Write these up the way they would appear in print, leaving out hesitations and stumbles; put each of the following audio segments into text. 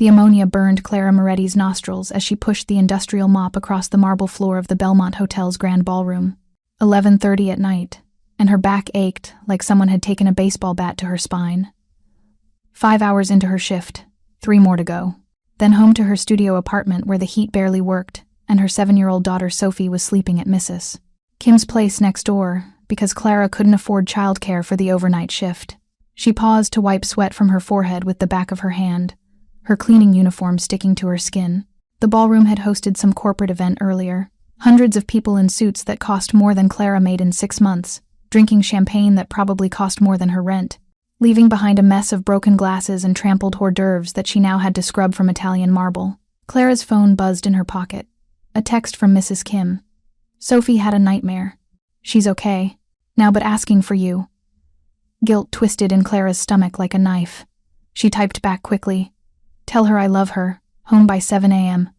The ammonia burned Clara Moretti's nostrils as she pushed the industrial mop across the marble floor of the Belmont Hotel's grand ballroom. 11:30 at night, and her back ached like someone had taken a baseball bat to her spine. 5 hours into her shift, 3 more to go. Then home to her studio apartment where the heat barely worked, and her 7-year-old daughter Sophie was sleeping at Mrs. Kim's place next door because Clara couldn't afford childcare for the overnight shift. She paused to wipe sweat from her forehead with the back of her hand, her cleaning uniform sticking to her skin. The ballroom had hosted some corporate event earlier. Hundreds of people in suits that cost more than Clara made in 6 months, drinking champagne that probably cost more than her rent, leaving behind a mess of broken glasses and trampled hors d'oeuvres that she now had to scrub from Italian marble. Clara's phone buzzed in her pocket. A text from Mrs. Kim. Sophie had a nightmare. She's okay. Now but asking for you. Guilt twisted in Clara's stomach like a knife. She typed back quickly. Tell her I love her. Home by 7 a.m.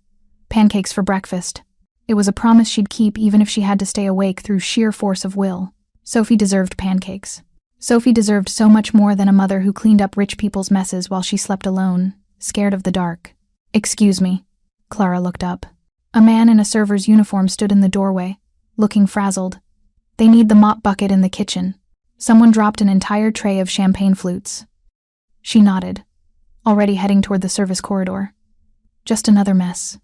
Pancakes for breakfast. It was a promise she'd keep even if she had to stay awake through sheer force of will. Sophie deserved pancakes. Sophie deserved so much more than a mother who cleaned up rich people's messes while she slept alone, scared of the dark. Excuse me. Clara looked up. A man in a server's uniform stood in the doorway, looking frazzled. They need the mop bucket in the kitchen. Someone dropped an entire tray of champagne flutes. She nodded, already heading toward the service corridor. Just another mess.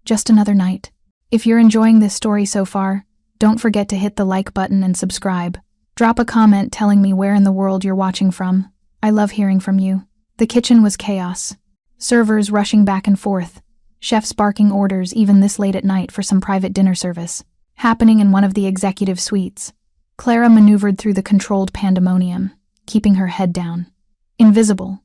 Just another night. If you're enjoying this story so far, don't forget to hit the like button and subscribe. Drop a comment telling me where in the world you're watching from. I love hearing from you. The kitchen was chaos. Servers rushing back and forth. Chefs barking orders even this late at night for some private dinner service, happening in one of the executive suites. Clara maneuvered through the controlled pandemonium, keeping her head down. Invisible.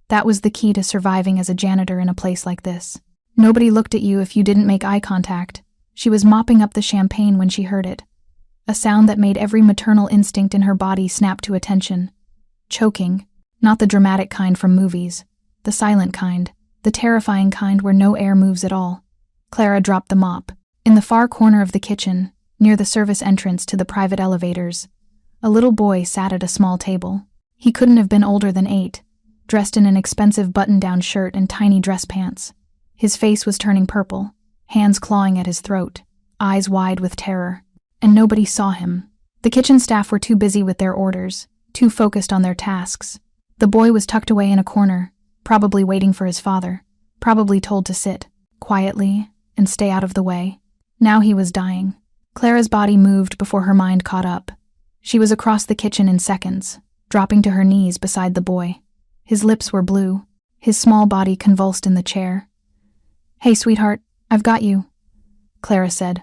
That was the key to surviving as a janitor in a place like this. Nobody looked at you if you didn't make eye contact. She was mopping up the champagne when she heard it. A sound that made every maternal instinct in her body snap to attention. Choking. Not the dramatic kind from movies. The silent kind. The terrifying kind where no air moves at all. Clara dropped the mop. In the far corner of the kitchen, near the service entrance to the private elevators, a little boy sat at a small table. He couldn't have been older than 8, dressed in an expensive button-down shirt and tiny dress pants. His face was turning purple, hands clawing at his throat, eyes wide with terror. And nobody saw him. The kitchen staff were too busy with their orders, too focused on their tasks. The boy was tucked away in a corner, probably waiting for his father, probably told to sit, quietly, and stay out of the way. Now he was dying. Clara's body moved before her mind caught up. She was across the kitchen in seconds, dropping to her knees beside the boy. His lips were blue, his small body convulsed in the chair. Hey, sweetheart, I've got you, Clara said,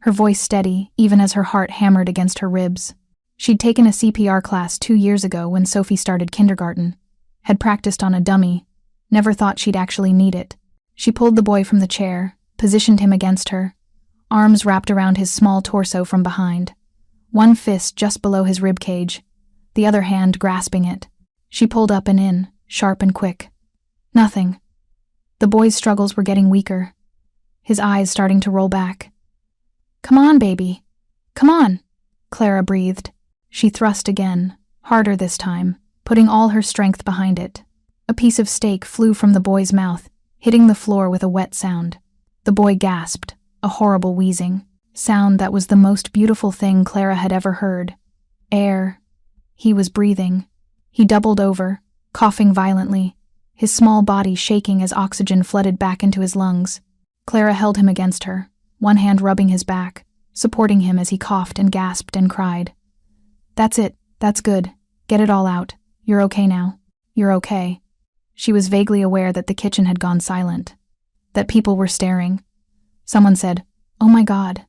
her voice steady even as her heart hammered against her ribs. She'd taken a CPR class 2 years ago when Sophie started kindergarten. Had practiced on a dummy, never thought she'd actually need it. She pulled the boy from the chair, positioned him against her, arms wrapped around his small torso from behind, one fist just below his rib cage, the other hand grasping it. She pulled up and in, sharp and quick. Nothing. The boy's struggles were getting weaker, his eyes starting to roll back. Come on, baby. Come on, Clara breathed. She thrust again, harder this time, putting all her strength behind it. A piece of steak flew from the boy's mouth, hitting the floor with a wet sound. The boy gasped, a horrible wheezing, sound that was the most beautiful thing Clara had ever heard. Air. He was breathing. He doubled over, coughing violently, his small body shaking as oxygen flooded back into his lungs. Clara held him against her, one hand rubbing his back, supporting him as he coughed and gasped and cried. That's it. That's good. Get it all out. You're okay now. You're okay. She was vaguely aware that the kitchen had gone silent, that people were staring. Someone said, "Oh my God."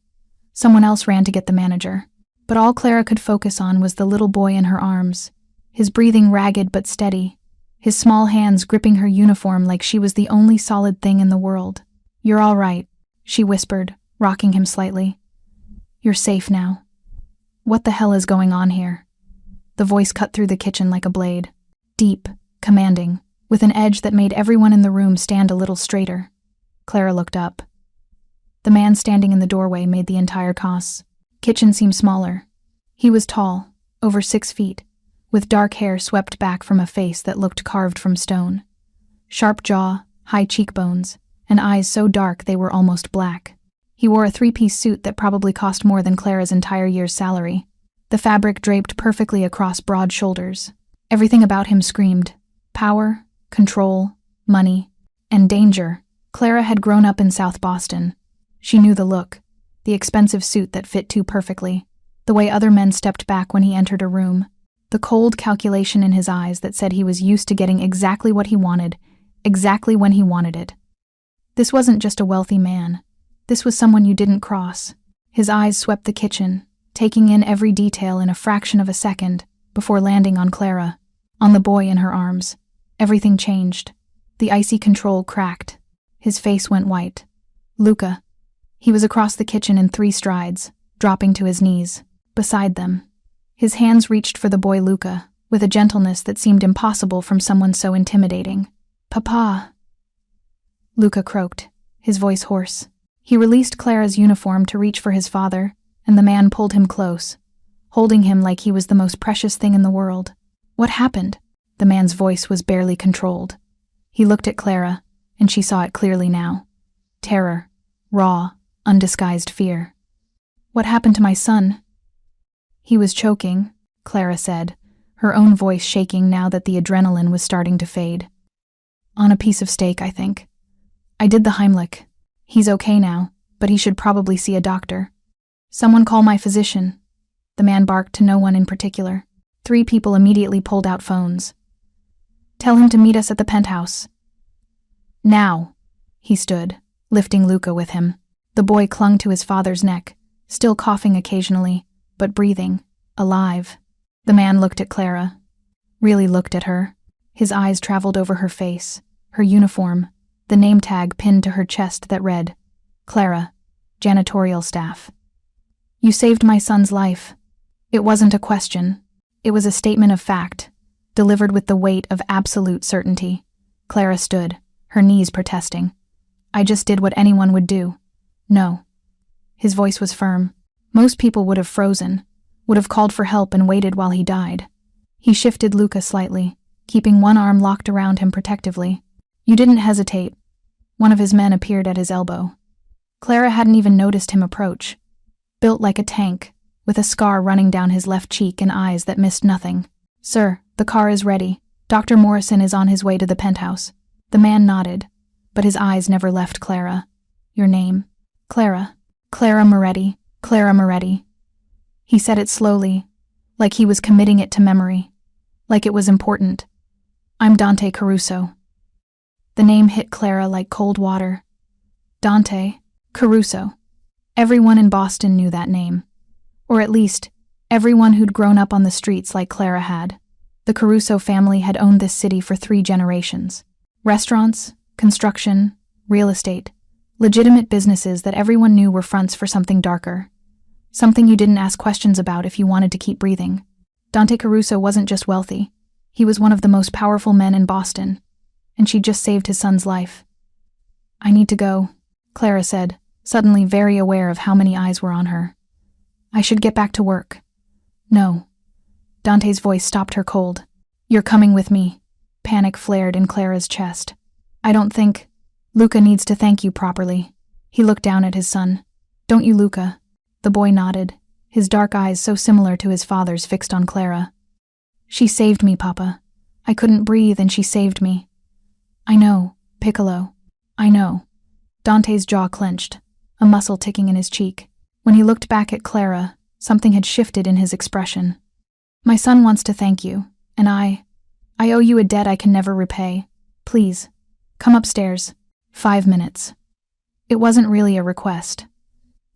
Someone else ran to get the manager. But all Clara could focus on was the little boy in her arms, his breathing ragged but steady, his small hands gripping her uniform like she was the only solid thing in the world. "You're all right," she whispered, rocking him slightly. "You're safe now." What the hell is going on here? The voice cut through the kitchen like a blade. Deep, commanding, with an edge that made everyone in the room stand a little straighter. Clara looked up. The man standing in the doorway made the entire kitchen seem smaller. He was tall, over 6 feet, with dark hair swept back from a face that looked carved from stone. Sharp jaw, high cheekbones, and eyes so dark they were almost black. He wore a three-piece suit that probably cost more than Clara's entire year's salary. The fabric draped perfectly across broad shoulders. Everything about him screamed power, control, money, and danger. Clara had grown up in South Boston. She knew the look, the expensive suit that fit too perfectly, the way other men stepped back when he entered a room, the cold calculation in his eyes that said he was used to getting exactly what he wanted, exactly when he wanted it. This wasn't just a wealthy man. This was someone you didn't cross. His eyes swept the kitchen, taking in every detail in a fraction of a second, before landing on Clara, on the boy in her arms. Everything changed. The icy control cracked. His face went white. Luca. He was across the kitchen in 3 strides, dropping to his knees, beside them. His hands reached for the boy Luca, with a gentleness that seemed impossible from someone so intimidating. "Papa," Luca croaked, his voice hoarse. He released Clara's uniform to reach for his father, and the man pulled him close, holding him like he was the most precious thing in the world. "What happened?" The man's voice was barely controlled. He looked at Clara, and she saw it clearly now. Terror, raw, undisguised fear. "What happened to my son?" "He was choking," Clara said, her own voice shaking now that the adrenaline was starting to fade. "On a piece of steak, I think. I did the Heimlich. He's okay now, but he should probably see a doctor. Someone call my physician." The man barked to no one in particular. 3 people immediately pulled out phones. "Tell him to meet us at the penthouse." "Now." He stood, lifting Luca with him. The boy clung to his father's neck, still coughing occasionally, but breathing, alive. The man looked at Clara. Really looked at her. His eyes traveled over her face, her uniform, the name tag pinned to her chest that read, "Clara, janitorial staff." "You saved my son's life." It wasn't a question. It was a statement of fact, delivered with the weight of absolute certainty. Clara stood, her knees protesting. "I just did what anyone would do." "No." His voice was firm. Most people would have frozen, would have called for help and waited while he died. He shifted Luca slightly, keeping one arm locked around him protectively. "You didn't hesitate." One of his men appeared at his elbow. Clara hadn't even noticed him approach. Built like a tank, with a scar running down his left cheek and eyes that missed nothing. "Sir, the car is ready. Dr. Morrison is on his way to the penthouse." The man nodded, but his eyes never left Clara. "Your name?" "Clara. Clara Moretti. Clara Moretti." He said it slowly, like he was committing it to memory, like it was important. "I'm Dante Caruso." The name hit Clara like cold water. Dante Caruso. Everyone in Boston knew that name. Or at least, everyone who'd grown up on the streets like Clara had. The Caruso family had owned this city for 3 generations. Restaurants, construction, real estate, legitimate businesses that everyone knew were fronts for something darker. Something you didn't ask questions about if you wanted to keep breathing. Dante Caruso wasn't just wealthy. He was one of the most powerful men in Boston, and she'd just saved his son's life. "I need to go," Clara said, suddenly very aware of how many eyes were on her. "I should get back to work." "No." Dante's voice stopped her cold. "You're coming with me." Panic flared in Clara's chest. "I don't think Luca needs to thank you properly." He looked down at his son. "Don't you, Luca?" The boy nodded, his dark eyes so similar to his father's fixed on Clara. "She saved me, Papa. I couldn't breathe and she saved me." "I know, Piccolo. I know." Dante's jaw clenched, a muscle ticking in his cheek. When he looked back at Clara, something had shifted in his expression. "My son wants to thank you, and I owe you a debt I can never repay. Please, come upstairs. 5 minutes." It wasn't really a request.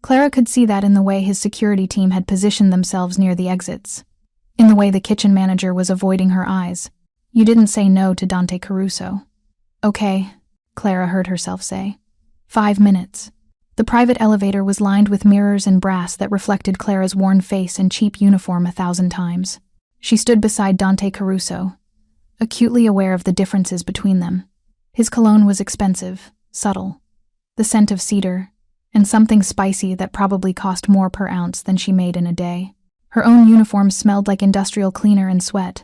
Clara could see that in the way his security team had positioned themselves near the exits, in the way the kitchen manager was avoiding her eyes. You didn't say no to Dante Caruso. "Okay," Clara heard herself say. 5 minutes. The private elevator was lined with mirrors and brass that reflected Clara's worn face and cheap uniform 1,000 times. She stood beside Dante Caruso, acutely aware of the differences between them. His cologne was expensive, subtle, the scent of cedar, and something spicy that probably cost more per ounce than she made in a day. Her own uniform smelled like industrial cleaner and sweat.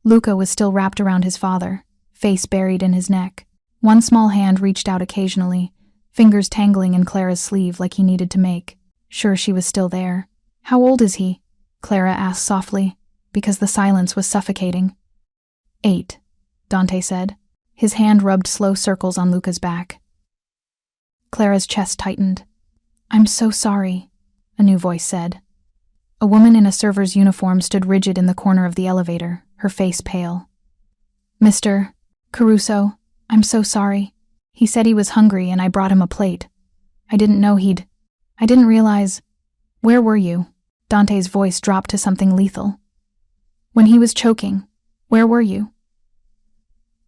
Luca was still wrapped around his father, face buried in his neck. One small hand reached out occasionally, fingers tangling in Clara's sleeve like he needed to make sure she was still there. "How old is he?" Clara asked softly, because the silence was suffocating. 8, Dante said. His hand rubbed slow circles on Luca's back. Clara's chest tightened. "I'm so sorry," a new voice said. A woman in a server's uniform stood rigid in the corner of the elevator, her face pale. "Mr. Caruso, I'm so sorry. He said he was hungry and I brought him a plate. I didn't realize. Where were you?" Dante's voice dropped to something lethal. "When he was choking, where were you?"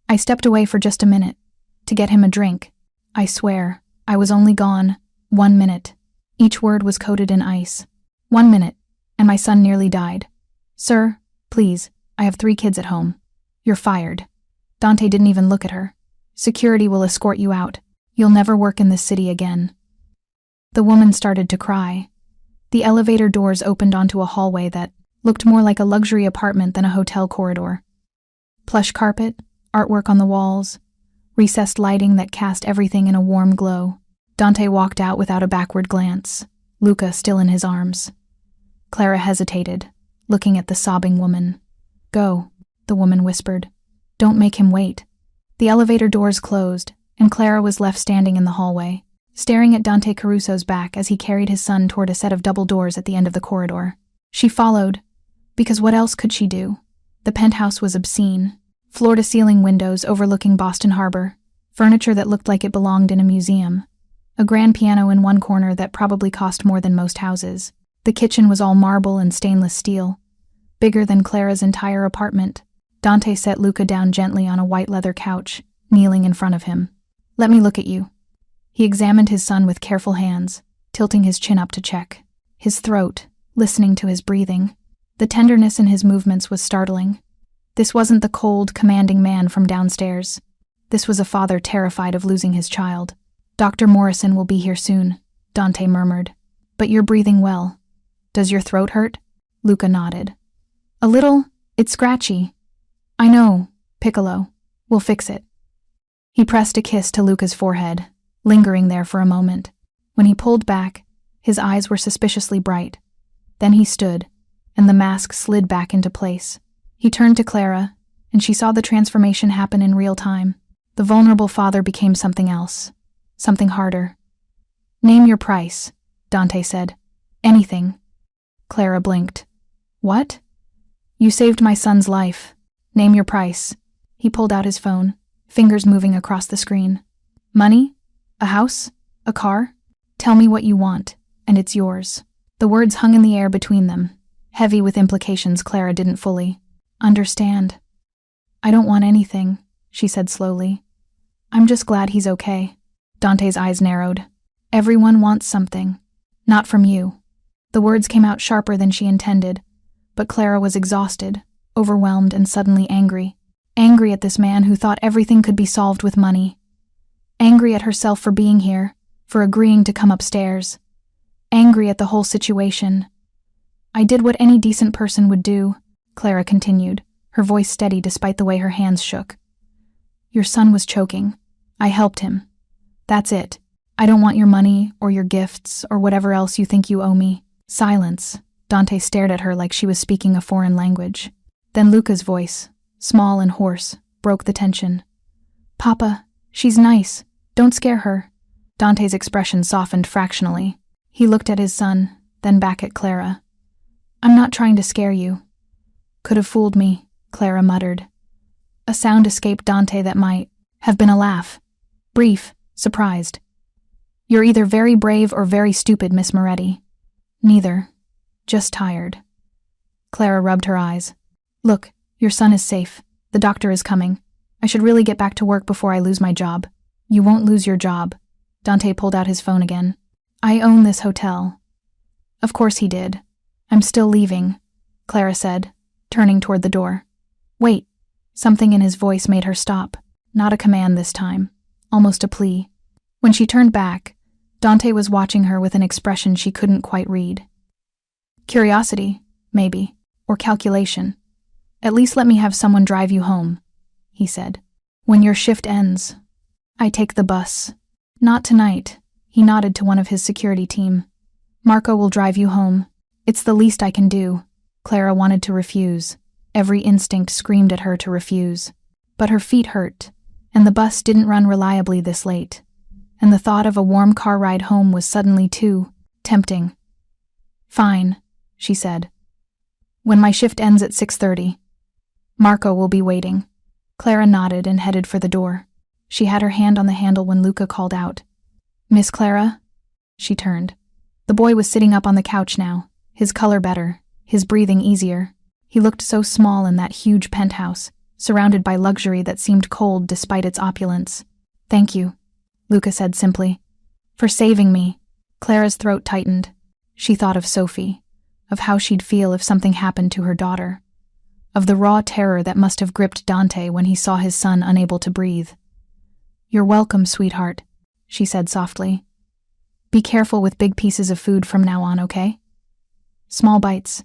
"I stepped away for just a minute, to get him a drink. I swear, I was only gone 1 minute." Each word was coated in ice. 1 minute, and my son nearly died. "Sir, please, I have 3 kids at home. You're fired." Dante didn't even look at her. "Security will escort you out. You'll never work in this city again." The woman started to cry. The elevator doors opened onto a hallway that looked more like a luxury apartment than a hotel corridor. Plush carpet, artwork on the walls, recessed lighting that cast everything in a warm glow. Dante walked out without a backward glance, Luca still in his arms. Clara hesitated, looking at the sobbing woman. "Go," the woman whispered. "Don't make him wait." The elevator doors closed, and Clara was left standing in the hallway, staring at Dante Caruso's back as he carried his son toward a set of double doors at the end of the corridor. She followed, because what else could she do? The penthouse was obscene. Floor-to-ceiling windows overlooking Boston Harbor, furniture that looked like it belonged in a museum, a grand piano in one corner that probably cost more than most houses. The kitchen was all marble and stainless steel, bigger than Clara's entire apartment. Dante set Luca down gently on a white leather couch, kneeling in front of him. "Let me look at you." He examined his son with careful hands, tilting his chin up to check his throat, listening to his breathing. The tenderness in his movements was startling. This wasn't the cold, commanding man from downstairs. This was a father terrified of losing his child. "Dr. Morrison will be here soon," Dante murmured. "But you're breathing well. Does your throat hurt?" Luca nodded. "A little. It's scratchy." "I know, Piccolo. We'll fix it." He pressed a kiss to Luca's forehead, lingering there for a moment. When he pulled back, his eyes were suspiciously bright. Then he stood, and the mask slid back into place. He turned to Clara, and she saw the transformation happen in real time. The vulnerable father became something else, something harder. "Name your price," Dante said. "Anything." Clara blinked. "What?" "You saved my son's life. Name your price." He pulled out his phone, fingers moving across the screen. "Money? A house? A car? Tell me what you want, and it's yours." The words hung in the air between them, heavy with implications Clara didn't fully understand. "I don't want anything," she said slowly. "I'm just glad he's okay." Dante's eyes narrowed. "Everyone wants something. Not from you." The words came out sharper than she intended, but Clara was exhausted, overwhelmed, and suddenly angry. Angry at this man who thought everything could be solved with money. Angry at herself for being here, for agreeing to come upstairs. Angry at the whole situation. "I did what any decent person would do," Clara continued, her voice steady despite the way her hands shook. "Your son was choking. I helped him. That's it. I don't want your money, or your gifts, or whatever else you think you owe me." Silence. Dante stared at her like she was speaking a foreign language. Then Luca's voice, small and hoarse, broke the tension. "Papa, she's nice. Don't scare her." Dante's expression softened fractionally. He looked at his son, then back at Clara. "I'm not trying to scare you." "Could have fooled me," Clara muttered. A sound escaped Dante that might have been a laugh. Brief, surprised. "You're either very brave or very stupid, Miss Moretti." "Neither. Just tired." Clara rubbed her eyes. "Look, your son is safe. The doctor is coming. I should really get back to work before I lose my job." "You won't lose your job." Dante pulled out his phone again. "I own this hotel." "Of course he did. I'm still leaving," Clara said, turning toward the door. "Wait." Something in his voice made her stop. Not a command this time, almost a plea. When she turned back, Dante was watching her with an expression she couldn't quite read. Curiosity, maybe, or calculation. "At least let me have someone drive you home," he said. "When your shift ends." I take the bus. Not tonight. He nodded to one of his security team. Marco will drive you home. It's the least I can do. Clara wanted to refuse. Every instinct screamed at her to refuse. But her feet hurt, and the bus didn't run reliably this late. And the thought of a warm car ride home was suddenly too tempting. Fine, she said. When my shift ends at 6:30. Marco will be waiting. Clara nodded and headed for the door. She had her hand on the handle when Luca called out. Miss Clara? She turned. The boy was sitting up on the couch now, his color better, his breathing easier. He looked so small in that huge penthouse, surrounded by luxury that seemed cold despite its opulence. Thank you, Luca said simply. For saving me. Clara's throat tightened. She thought of Sophie, of how she'd feel if something happened to her daughter, of the raw terror that must have gripped Dante when he saw his son unable to breathe. You're welcome, sweetheart, she said softly. Be careful with big pieces of food from now on, okay? Small bites.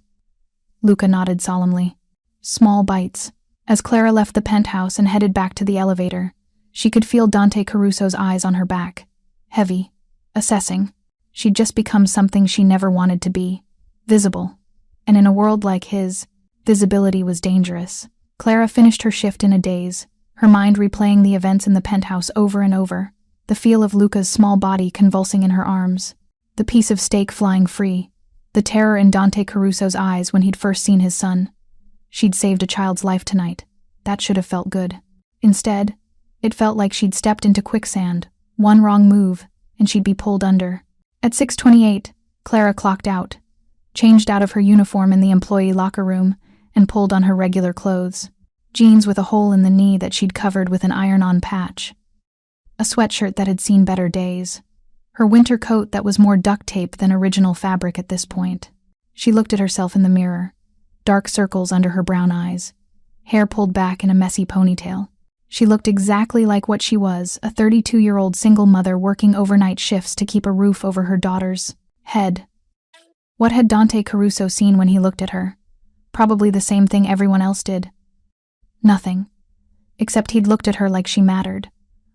Luca nodded solemnly. Small bites. As Clara left the penthouse and headed back to the elevator, she could feel Dante Caruso's eyes on her back. Heavy. Assessing. She'd just become something she never wanted to be. Visible. And in a world like his, visibility was dangerous. Clara finished her shift in a daze, her mind replaying the events in the penthouse over and over, the feel of Luca's small body convulsing in her arms, the piece of steak flying free, the terror in Dante Caruso's eyes when he'd first seen his son. She'd saved a child's life tonight. That should have felt good. Instead, it felt like she'd stepped into quicksand, one wrong move, and she'd be pulled under. At 6:28, Clara clocked out, changed out of her uniform in the employee locker room, and pulled on her regular clothes. Jeans with a hole in the knee that she'd covered with an iron-on patch. A sweatshirt that had seen better days. Her winter coat that was more duct tape than original fabric at this point. She looked at herself in the mirror. Dark circles under her brown eyes. Hair pulled back in a messy ponytail. She looked exactly like what she was, a 32-year-old single mother working overnight shifts to keep a roof over her daughter's head. What had Dante Caruso seen when he looked at her? Probably the same thing everyone else did. Nothing. Except he'd looked at her like she mattered.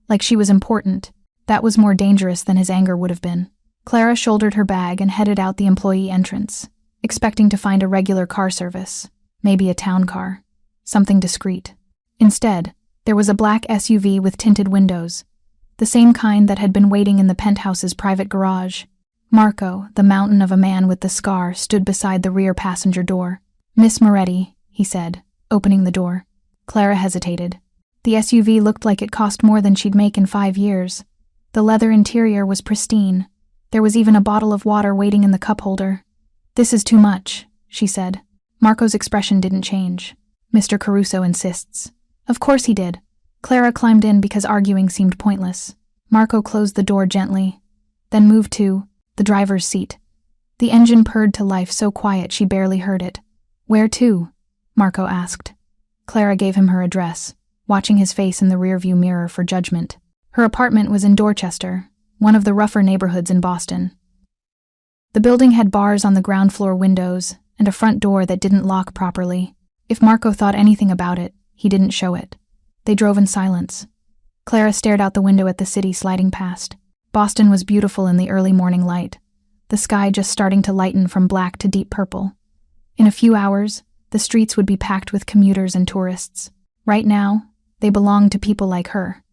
Like she was important. That was more dangerous than his anger would have been. Clara shouldered her bag and headed out the employee entrance, expecting to find a regular car service, maybe a town car, something discreet. Instead, there was a black SUV with tinted windows, the same kind that had been waiting in the penthouse's private garage. Marco, the mountain of a man with the scar, stood beside the rear passenger door. Miss Moretti, he said, opening the door. Clara hesitated. The SUV looked like it cost more than she'd make in 5 years. The leather interior was pristine. There was even a bottle of water waiting in the cup holder. This is too much, she said. Marco's expression didn't change. Mr. Caruso insists. Of course he did. Clara climbed in because arguing seemed pointless. Marco closed the door gently, then moved to the driver's seat. The engine purred to life so quiet she barely heard it. Where to? Marco asked. Clara gave him her address, watching his face in the rearview mirror for judgment. Her apartment was in Dorchester, one of the rougher neighborhoods in Boston. The building had bars on the ground floor windows and a front door that didn't lock properly. If Marco thought anything about it, he didn't show it. They drove in silence. Clara stared out the window at the city sliding past. Boston was beautiful in the early morning light, the sky just starting to lighten from black to deep purple. In a few hours, the streets would be packed with commuters and tourists. Right now, they belonged to people like her,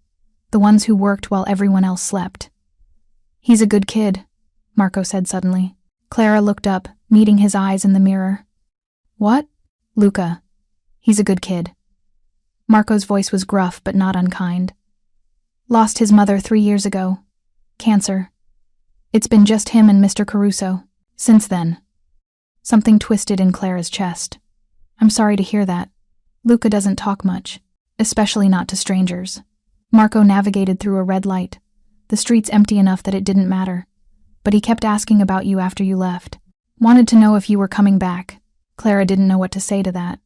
the ones who worked while everyone else slept. He's a good kid, Marco said suddenly. Clara looked up, meeting his eyes in the mirror. What? Luca. He's a good kid. Marco's voice was gruff but not unkind. Lost his mother 3 years ago. Cancer. It's been just him and Mr. Caruso. Since then. Something twisted in Clara's chest. I'm sorry to hear that. Luca doesn't talk much, especially not to strangers. Marco navigated through a red light. The street's empty enough that it didn't matter. But he kept asking about you after you left. Wanted to know if you were coming back. Clara didn't know what to say to that.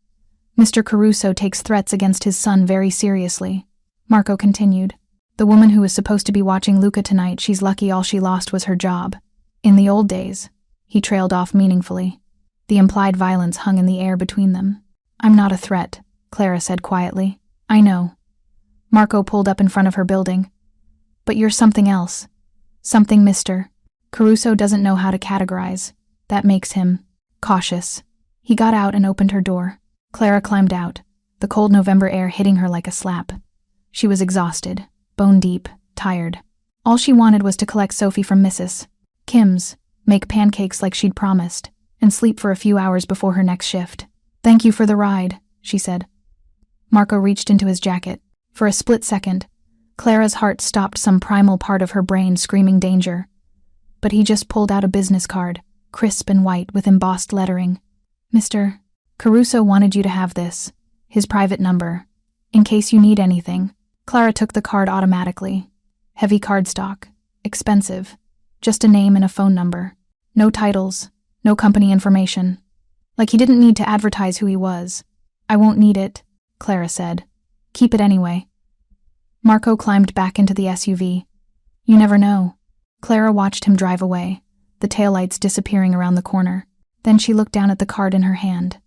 Mr. Caruso takes threats against his son very seriously. Marco continued. The woman who was supposed to be watching Luca tonight, she's lucky all she lost was her job. In the old days, he trailed off meaningfully. The implied violence hung in the air between them. I'm not a threat, Clara said quietly. I know. Marco pulled up in front of her building. But you're something else. Something Mr. Caruso doesn't know how to categorize. That makes him cautious. He got out and opened her door. Clara climbed out, the cold November air hitting her like a slap. She was exhausted, bone deep, tired. All she wanted was to collect Sophie from Mrs. Kim's, make pancakes like she'd promised, and sleep for a few hours before her next shift. "Thank you for the ride," she said. Marco reached into his jacket. For a split second, Clara's heart stopped, some primal part of her brain screaming danger. But he just pulled out a business card, crisp and white with embossed lettering. "Mr. Caruso wanted you to have this, his private number, in case you need anything." Clara took the card automatically. Heavy cardstock, expensive, just a name and a phone number. No titles, no company information. Like he didn't need to advertise who he was. "I won't need it," Clara said. "Keep it anyway." Marco climbed back into the SUV. "You never know." Clara watched him drive away, the taillights disappearing around the corner. Then she looked down at the card in her hand.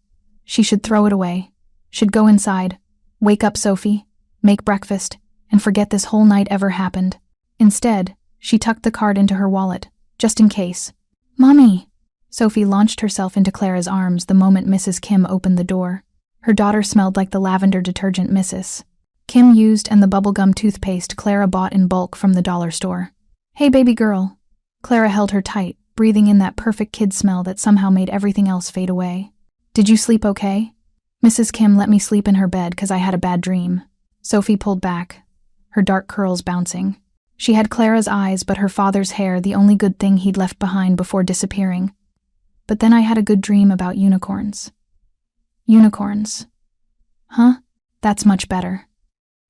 She should throw it away. Should go inside, wake up Sophie, make breakfast, and forget this whole night ever happened. Instead, she tucked the card into her wallet, just in case. "Mommy!" Sophie launched herself into Clara's arms the moment Mrs. Kim opened the door. Her daughter smelled like the lavender detergent Mrs. Kim used and the bubblegum toothpaste Clara bought in bulk from the dollar store. "Hey, baby girl." Clara held her tight, breathing in that perfect kid smell that somehow made everything else fade away. "Did you sleep okay?" "Mrs. Kim let me sleep in her bed because I had a bad dream." Sophie pulled back, her dark curls bouncing. She had Clara's eyes but her father's hair, the only good thing he'd left behind before disappearing. "But then I had a good dream about unicorns." "Unicorns? Huh? That's much better."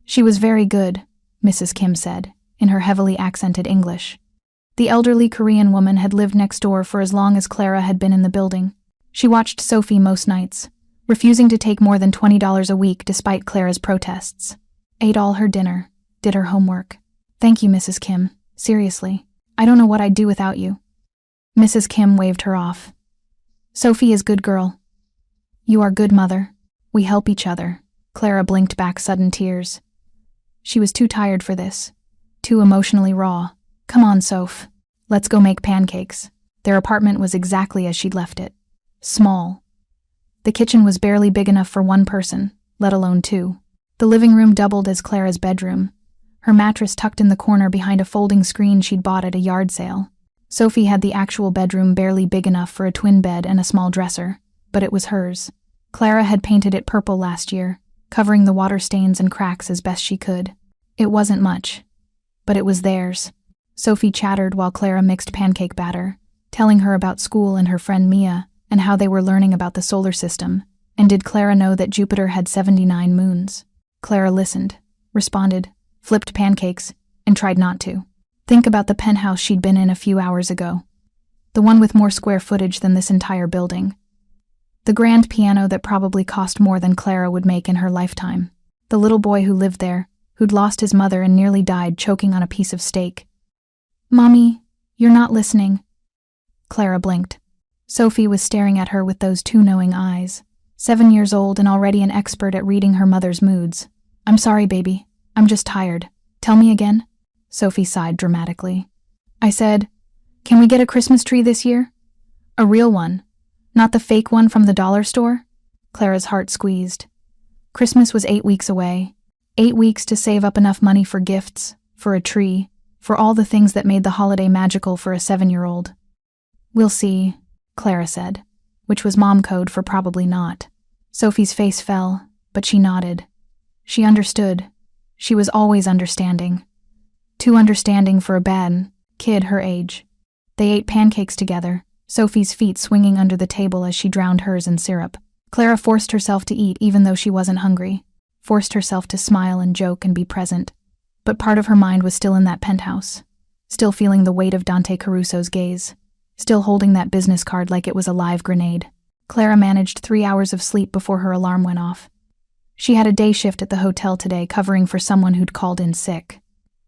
"She was very good," Mrs. Kim said, in her heavily accented English. The elderly Korean woman had lived next door for as long as Clara had been in the building. She watched Sophie most nights, refusing to take more than $20 a week despite Clara's protests. Ate all her dinner, did her homework. "Thank you, Mrs. Kim. Seriously, I don't know what I'd do without you." Mrs. Kim waved her off. "Sophie is good girl." "You are good mother. We help each other." Clara blinked back sudden tears. She was too tired for this, too emotionally raw. "Come on, Soph. Let's go make pancakes." Their apartment was exactly as she'd left it. Small. The kitchen was barely big enough for one person, let alone two. The living room doubled as Clara's bedroom, her mattress tucked in the corner behind a folding screen she'd bought at a yard sale. Sophie had the actual bedroom barely big enough for a twin bed and a small dresser, but it was hers. Clara had painted it purple last year, covering the water stains and cracks as best she could. It wasn't much, but it was theirs. Sophie chattered while Clara mixed pancake batter, telling her about school and her friend Mia, and how they were learning about the solar system, and did Clara know that Jupiter had 79 moons. Clara listened, responded, flipped pancakes, and tried not to think about the penthouse she'd been in a few hours ago. The one with more square footage than this entire building. The grand piano that probably cost more than Clara would make in her lifetime. The little boy who lived there, who'd lost his mother and nearly died choking on a piece of steak. "Mommy, you're not listening." Clara blinked. Sophie was staring at her with those two knowing eyes. 7 years old and already an expert at reading her mother's moods. "I'm sorry, baby. I'm just tired. Tell me again." Sophie sighed dramatically. "I said, can we get a Christmas tree this year? A real one, not the fake one from the dollar store?" Clara's heart squeezed. Christmas was 8 weeks away. 8 weeks to save up enough money for gifts, for a tree, for all the things that made the holiday magical for a 7-year-old. "We'll see," Clara said, which was mom code for probably not. Sophie's face fell, but she nodded. She understood. She was always understanding. Too understanding for a bad kid her age. They ate pancakes together, Sophie's feet swinging under the table as she drowned hers in syrup. Clara forced herself to eat even though she wasn't hungry, forced herself to smile and joke and be present. But part of her mind was still in that penthouse, still feeling the weight of Dante Caruso's gaze, still holding that business card like it was a live grenade. Clara managed 3 hours of sleep before her alarm went off. She had a day shift at the hotel today covering for someone who'd called in sick.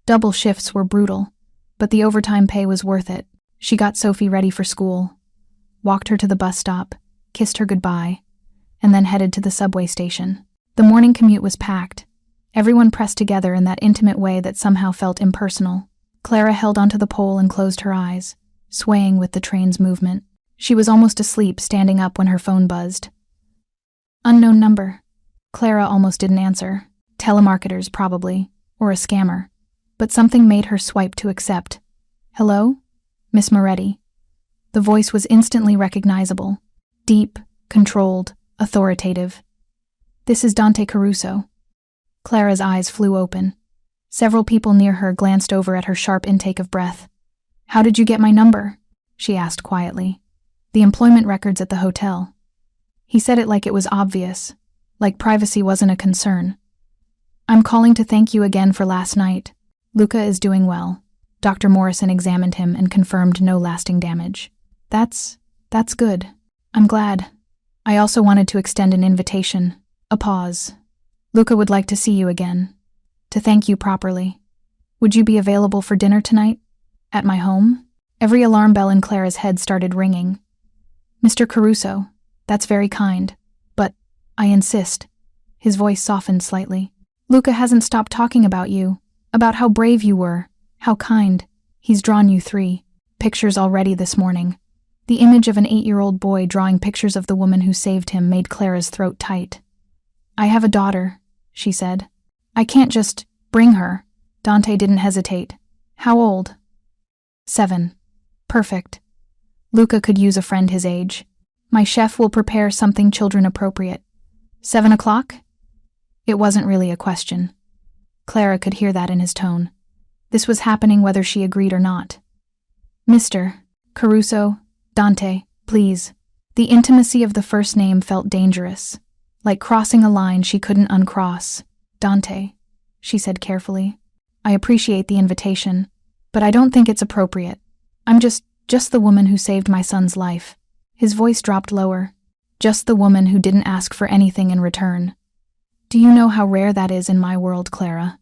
Double shifts were brutal, but the overtime pay was worth it. She got Sophie ready for school, walked her to the bus stop, kissed her goodbye, and then headed to the subway station. The morning commute was packed, everyone pressed together in that intimate way that somehow felt impersonal. Clara held onto the pole and closed her eyes, swaying with the train's movement. She was almost asleep, standing up when her phone buzzed. Unknown number. Clara almost didn't answer. Telemarketers, probably, or a scammer. But something made her swipe to accept. Hello? Miss Moretti. The voice was instantly recognizable. Deep, controlled, authoritative. This is Dante Caruso. Clara's eyes flew open. Several people near her glanced over at her sharp intake of breath. How did you get my number? She asked quietly. The employment records at the hotel. He said it like it was obvious, like privacy wasn't a concern. I'm calling to thank you again for last night. Luca is doing well. Dr. Morrison examined him and confirmed no lasting damage. That's good. I'm glad. I also wanted to extend an invitation. A pause. Luca would like to see you again. To thank you properly. Would you be available for dinner tonight? At my home? Every alarm bell in Clara's head started ringing. Mr. Caruso, that's very kind, but I insist. His voice softened slightly. Luca hasn't stopped talking about you, about how brave you were, how kind. He's drawn you 3 pictures already this morning. The image of an 8-year-old boy drawing pictures of the woman who saved him made Clara's throat tight. I have a daughter, she said. I can't just bring her. Dante didn't hesitate. How old? 7. Perfect. Luca could use a friend his age. My chef will prepare something children appropriate. 7 o'clock? It wasn't really a question. Clara could hear that in his tone. This was happening whether she agreed or not. Mr. Caruso, Dante, please. The intimacy of the first name felt dangerous, like crossing a line she couldn't uncross. Dante, she said carefully. I appreciate the invitation, but I don't think it's appropriate. I'm just the woman who saved my son's life. His voice dropped lower. Just the woman who didn't ask for anything in return. Do you know how rare that is in my world, Clara?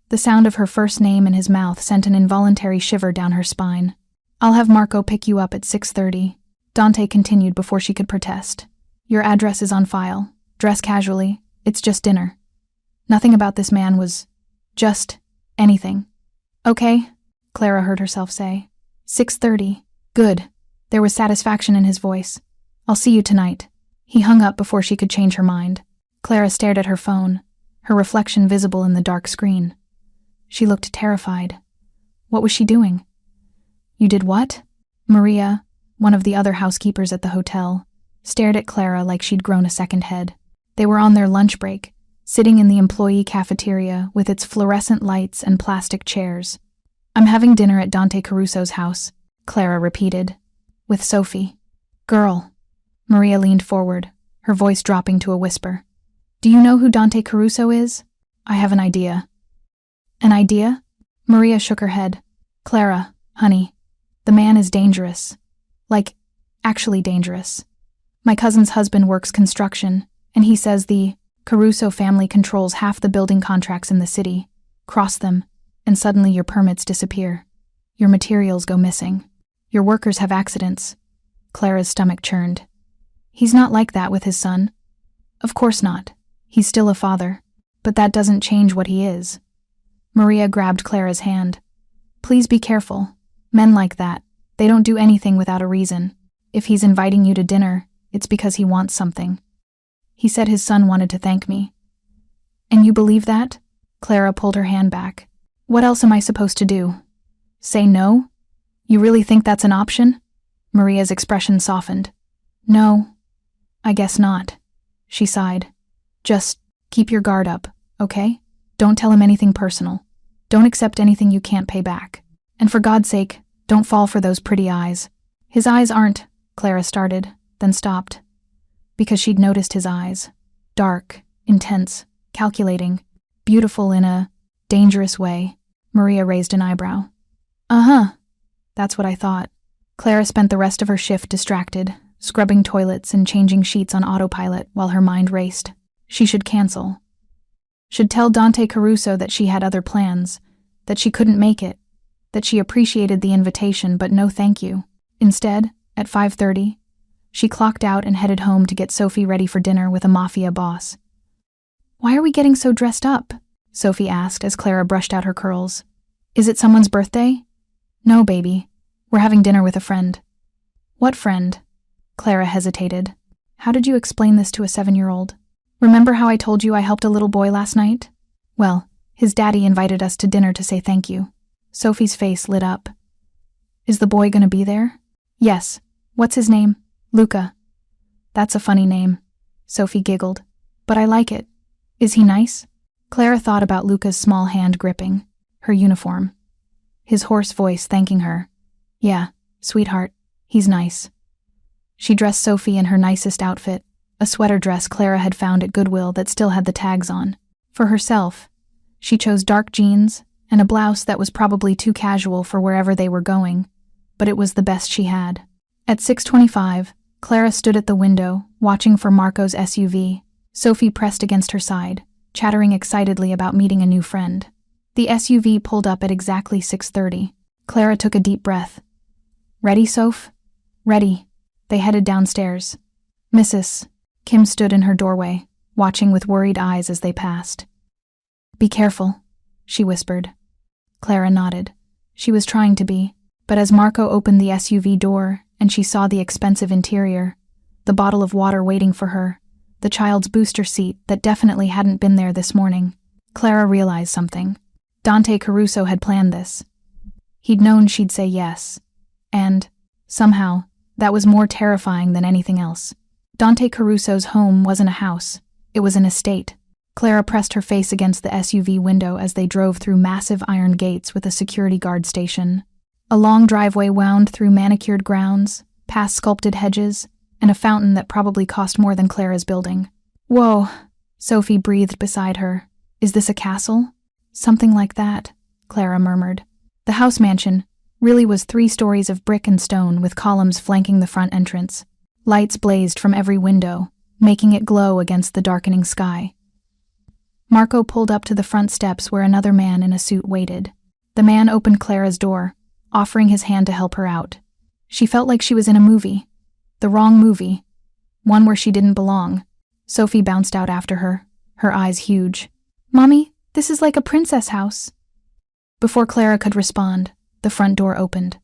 The sound of her first name in his mouth sent an involuntary shiver down her spine. I'll have Marco pick you up at 6:30. Dante continued before she could protest. Your address is on file. Dress casually. It's just dinner. Nothing about this man was just anything. Okay, Clara heard herself say. 6:30. Good. There was satisfaction in his voice. I'll see you tonight. He hung up before she could change her mind. Clara stared at her phone, her reflection visible in the dark screen. She looked terrified. What was she doing? You did what? Maria, one of the other housekeepers at the hotel, stared at Clara like she'd grown a second head. They were on their lunch break, sitting in the employee cafeteria with its fluorescent lights and plastic chairs. I'm having dinner at Dante Caruso's house, Clara repeated, with Sophie. Girl. Maria leaned forward, her voice dropping to a whisper. Do you know who Dante Caruso is? I have an idea. An idea? Maria shook her head. Clara, honey, the man is dangerous. Like, actually dangerous. My cousin's husband works construction, and he says the Caruso family controls half the building contracts in the city. Cross them, and suddenly your permits disappear. Your materials go missing. Your workers have accidents. Clara's stomach churned. He's not like that with his son. Of course not. He's still a father, but that doesn't change what he is. Maria grabbed Clara's hand. Please be careful. Men like that, they don't do anything without a reason. If he's inviting you to dinner, it's because he wants something. He said his son wanted to thank me. And you believe that? Clara pulled her hand back. What else am I supposed to do? Say no? You really think that's an option? Maria's expression softened. No, I guess not. She sighed. Just keep your guard up, okay? Don't tell him anything personal. Don't accept anything you can't pay back. And for God's sake, don't fall for those pretty eyes. His eyes aren't, Clara started, then stopped. Because she'd noticed his eyes. Dark, intense, calculating, beautiful in a dangerous way. Maria raised an eyebrow. Uh-huh. That's what I thought. Clara spent the rest of her shift distracted, scrubbing toilets and changing sheets on autopilot while her mind raced. She should cancel. Should tell Dante Caruso that she had other plans, that she couldn't make it, that she appreciated the invitation but no thank you. Instead, at 5:30, she clocked out and headed home to get Sophie ready for dinner with a Mafia boss. Why are we getting so dressed up? Sophie asked as Clara brushed out her curls. Is it someone's birthday? No, baby. We're having dinner with a friend. What friend? Clara hesitated. How did you explain this to a 7-year-old? Remember how I told you I helped a little boy last night? Well, his daddy invited us to dinner to say thank you. Sophie's face lit up. Is the boy gonna be there? Yes. What's his name? Luca. That's a funny name. Sophie giggled. But I like it. Is he nice? Clara thought about Luca's small hand gripping her uniform. His hoarse voice thanking her. Yeah, sweetheart, he's nice. She dressed Sophie in her nicest outfit, a sweater dress Clara had found at Goodwill that still had the tags on. For herself, she chose dark jeans and a blouse that was probably too casual for wherever they were going, but it was the best she had. At 6:25, Clara stood at the window, watching for Marco's SUV. Sophie pressed against her side, chattering excitedly about meeting a new friend. The SUV pulled up at exactly 6:30. Clara took a deep breath. Ready, Soph? Ready. They headed downstairs. Mrs. Kim stood in her doorway, watching with worried eyes as they passed. Be careful, she whispered. Clara nodded. She was trying to be, but as Marco opened the SUV door and she saw the expensive interior, the bottle of water waiting for her, the child's booster seat that definitely hadn't been there this morning, Clara realized something. Dante Caruso had planned this. He'd known she'd say yes, and, somehow, that was more terrifying than anything else. Dante Caruso's home wasn't a house, it was an estate. Clara pressed her face against the SUV window as they drove through massive iron gates with a security guard station. A long driveway wound through manicured grounds, past sculpted hedges, and a fountain that probably cost more than Clara's building. Whoa, Sophie breathed beside her. Is this a castle? Something like that, Clara murmured. The house mansion really was 3 stories of brick and stone with columns flanking the front entrance. Lights blazed from every window, making it glow against the darkening sky. Marco pulled up to the front steps where another man in a suit waited. The man opened Clara's door, offering his hand to help her out. She felt like she was in a movie. The wrong movie. One where she didn't belong. Sophie bounced out after her, her eyes huge. Mommy, this is like a princess house. Before Clara could respond, the front door opened.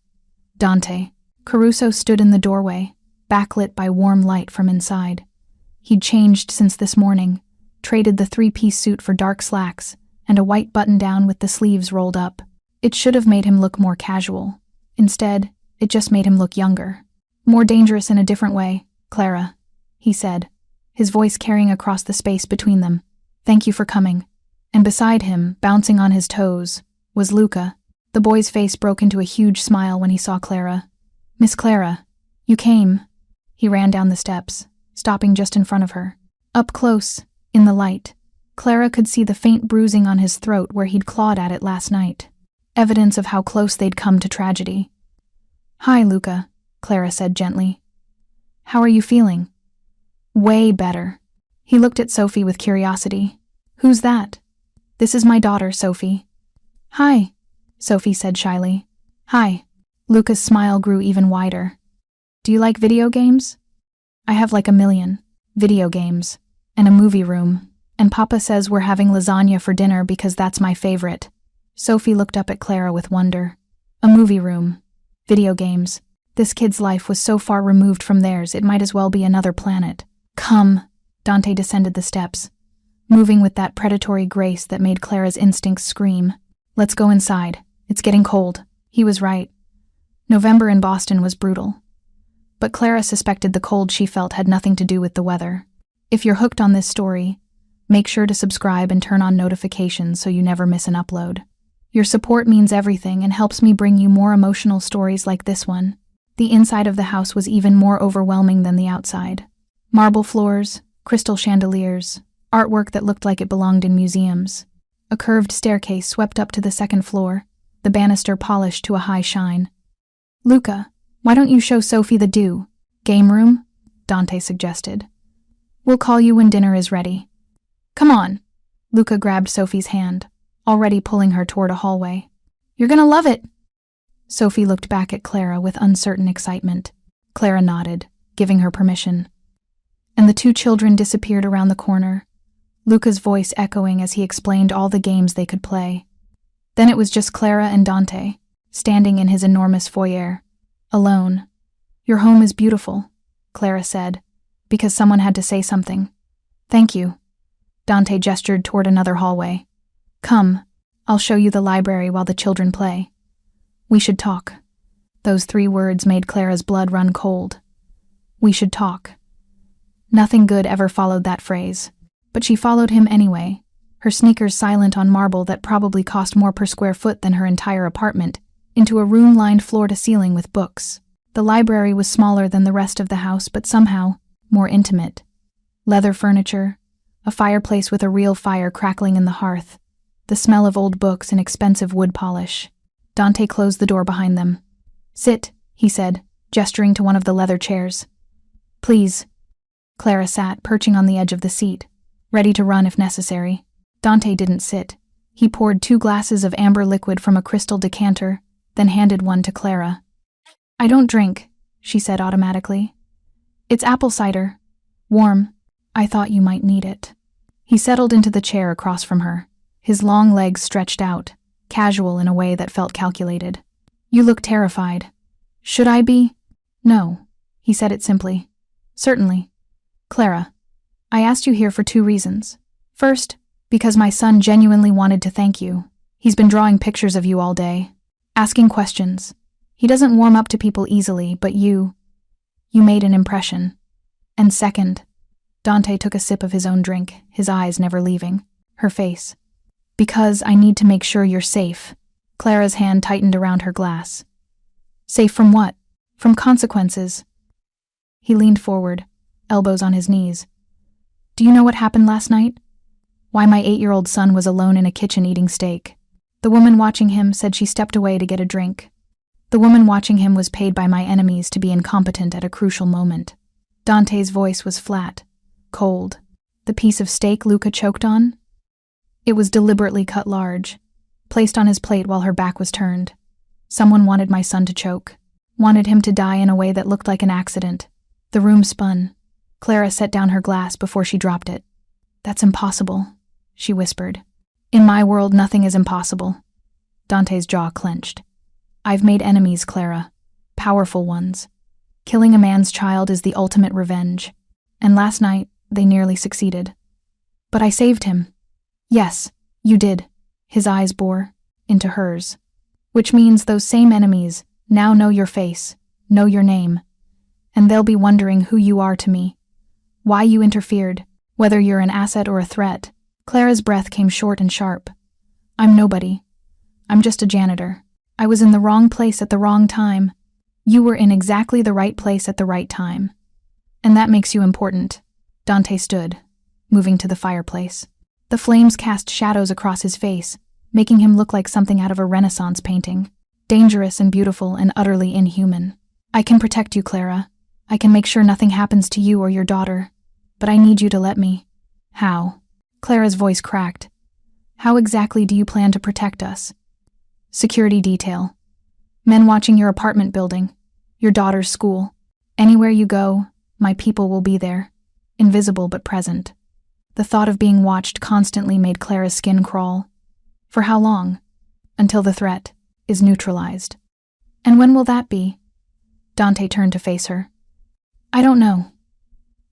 Dante Caruso stood in the doorway, backlit by warm light from inside. He'd changed since this morning, traded the 3-piece suit for dark slacks and a white button-down with the sleeves rolled up. It should have made him look more casual. Instead, it just made him look younger. More dangerous in a different way, Clara, he said, his voice carrying across the space between them. Thank you for coming. And beside him, bouncing on his toes, was Luca. The boy's face broke into a huge smile when he saw Clara. Miss Clara, you came. He ran down the steps, stopping just in front of her. Up close, in the light, Clara could see the faint bruising on his throat where he'd clawed at it last night. Evidence of how close they'd come to tragedy. Hi, Luca, Clara said gently. How are you feeling? Way better. He looked at Sophie with curiosity. Who's that? This is my daughter, Sophie. Hi, Sophie said shyly. Hi. Luca's smile grew even wider. Do you like video games? I have like 1 million. Video games. And a movie room. And Papa says we're having lasagna for dinner because that's my favorite. Sophie looked up at Clara with wonder. A movie room. Video games. This kid's life was so far removed from theirs it might as well be another planet. Come. Dante descended the steps, moving with that predatory grace that made Clara's instincts scream. Let's go inside. It's getting cold. He was right. November in Boston was brutal. But Clara suspected the cold she felt had nothing to do with the weather. If you're hooked on this story, make sure to subscribe and turn on notifications so you never miss an upload. Your support means everything and helps me bring you more emotional stories like this one. The inside of the house was even more overwhelming than the outside. Marble floors, crystal chandeliers, artwork that looked like it belonged in museums. A curved staircase swept up to the 2nd floor, the banister polished to a high shine. Luca, why don't you show Sophie the do? Game room? Dante suggested. We'll call you when dinner is ready. Come on. Luca grabbed Sophie's hand, already pulling her toward a hallway. You're gonna love it. Sophie looked back at Clara with uncertain excitement. Clara nodded, giving her permission. And the 2 children disappeared around the corner, Luca's voice echoing as he explained all the games they could play. Then it was just Clara and Dante. standing in his enormous foyer. Alone. Your home is beautiful, Clara said, because someone had to say something. Thank you. Dante gestured toward another hallway. Come, I'll show you the library while the children play. We should talk. Those 3 words made Clara's blood run cold. We should talk. Nothing good ever followed that phrase, but she followed him anyway, her sneakers silent on marble that probably cost more per square foot than her entire apartment, into a room lined floor to ceiling with books. The library was smaller than the rest of the house, but somehow more intimate. Leather furniture, a fireplace with a real fire crackling in the hearth, the smell of old books and expensive wood polish. Dante closed the door behind them. Sit, he said, gesturing to one of the leather chairs. Please. Clara sat, perching on the edge of the seat, ready to run if necessary. Dante didn't sit. He poured 2 glasses of amber liquid from a crystal decanter, then handed one to Clara. I don't drink, she said automatically. It's apple cider. Warm. I thought you might need it. He settled into the chair across from her, his long legs stretched out, casual in a way that felt calculated. You look terrified. Should I be? No, he said it simply. Certainly. Clara, I asked you here for 2 reasons. First, because my son genuinely wanted to thank you. He's been drawing pictures of you all day, asking questions. He doesn't warm up to people easily, but you made an impression. And second, Dante took a sip of his own drink, his eyes never leaving her face. Because I need to make sure you're safe. Clara's hand tightened around her glass. Safe from what? From consequences. He leaned forward, elbows on his knees. Do you know what happened last night? Why my 8-year-old son was alone in a kitchen eating steak. The woman watching him said she stepped away to get a drink. The woman watching him was paid by my enemies to be incompetent at a crucial moment. Dante's voice was flat, cold. The piece of steak Luca choked on? It was deliberately cut large, placed on his plate while her back was turned. Someone wanted my son to choke, wanted him to die in a way that looked like an accident. The room spun. Clara set down her glass before she dropped it. That's impossible, she whispered. In my world, nothing is impossible. Dante's jaw clenched. I've made enemies, Clara. Powerful ones. Killing a man's child is the ultimate revenge. And last night, they nearly succeeded. But I saved him. Yes, you did. His eyes bore into hers. Which means those same enemies now know your face, know your name. And they'll be wondering who you are to me. Why you interfered, whether you're an asset or a threat. Clara's breath came short and sharp. I'm nobody. I'm just a janitor. I was in the wrong place at the wrong time. You were in exactly the right place at the right time. And that makes you important. Dante stood, moving to the fireplace. The flames cast shadows across his face, making him look like something out of a Renaissance painting. Dangerous and beautiful and utterly inhuman. I can protect you, Clara. I can make sure nothing happens to you or your daughter. But I need you to let me. How? Clara's voice cracked. How exactly do you plan to protect us? Security detail. Men watching your apartment building. Your daughter's school. Anywhere you go, my people will be there. Invisible but present. The thought of being watched constantly made Clara's skin crawl. For how long? Until the threat is neutralized. And when will that be? Dante turned to face her. I don't know.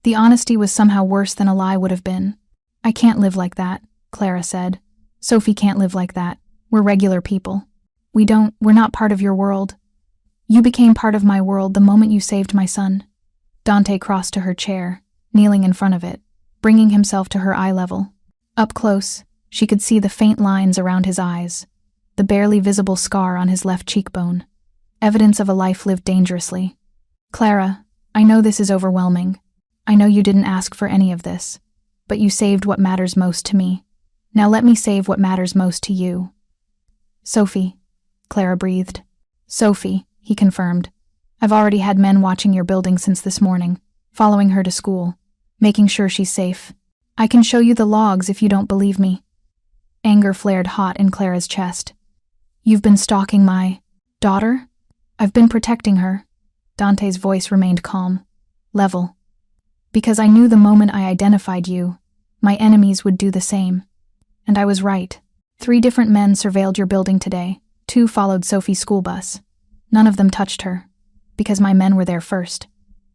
The honesty was somehow worse than a lie would have been. I can't live like that, Clara said. Sophie can't live like that. We're regular people. We're not part of your world. You became part of my world the moment you saved my son. Dante crossed to her chair, kneeling in front of it, bringing himself to her eye level. Up close, she could see the faint lines around his eyes, the barely visible scar on his left cheekbone, evidence of a life lived dangerously. Clara, I know this is overwhelming. I know you didn't ask for any of this, but you saved what matters most to me. Now let me save what matters most to you. Sophie, Clara breathed. Sophie, he confirmed. I've already had men watching your building since this morning, following her to school, making sure she's safe. I can show you the logs if you don't believe me. Anger flared hot in Clara's chest. You've been stalking my daughter? I've been protecting her. Dante's voice remained calm, level. Because I knew the moment I identified you, my enemies would do the same. And I was right. 3 different men surveilled your building today, 2 followed Sophie's school bus. None of them touched her, because my men were there first.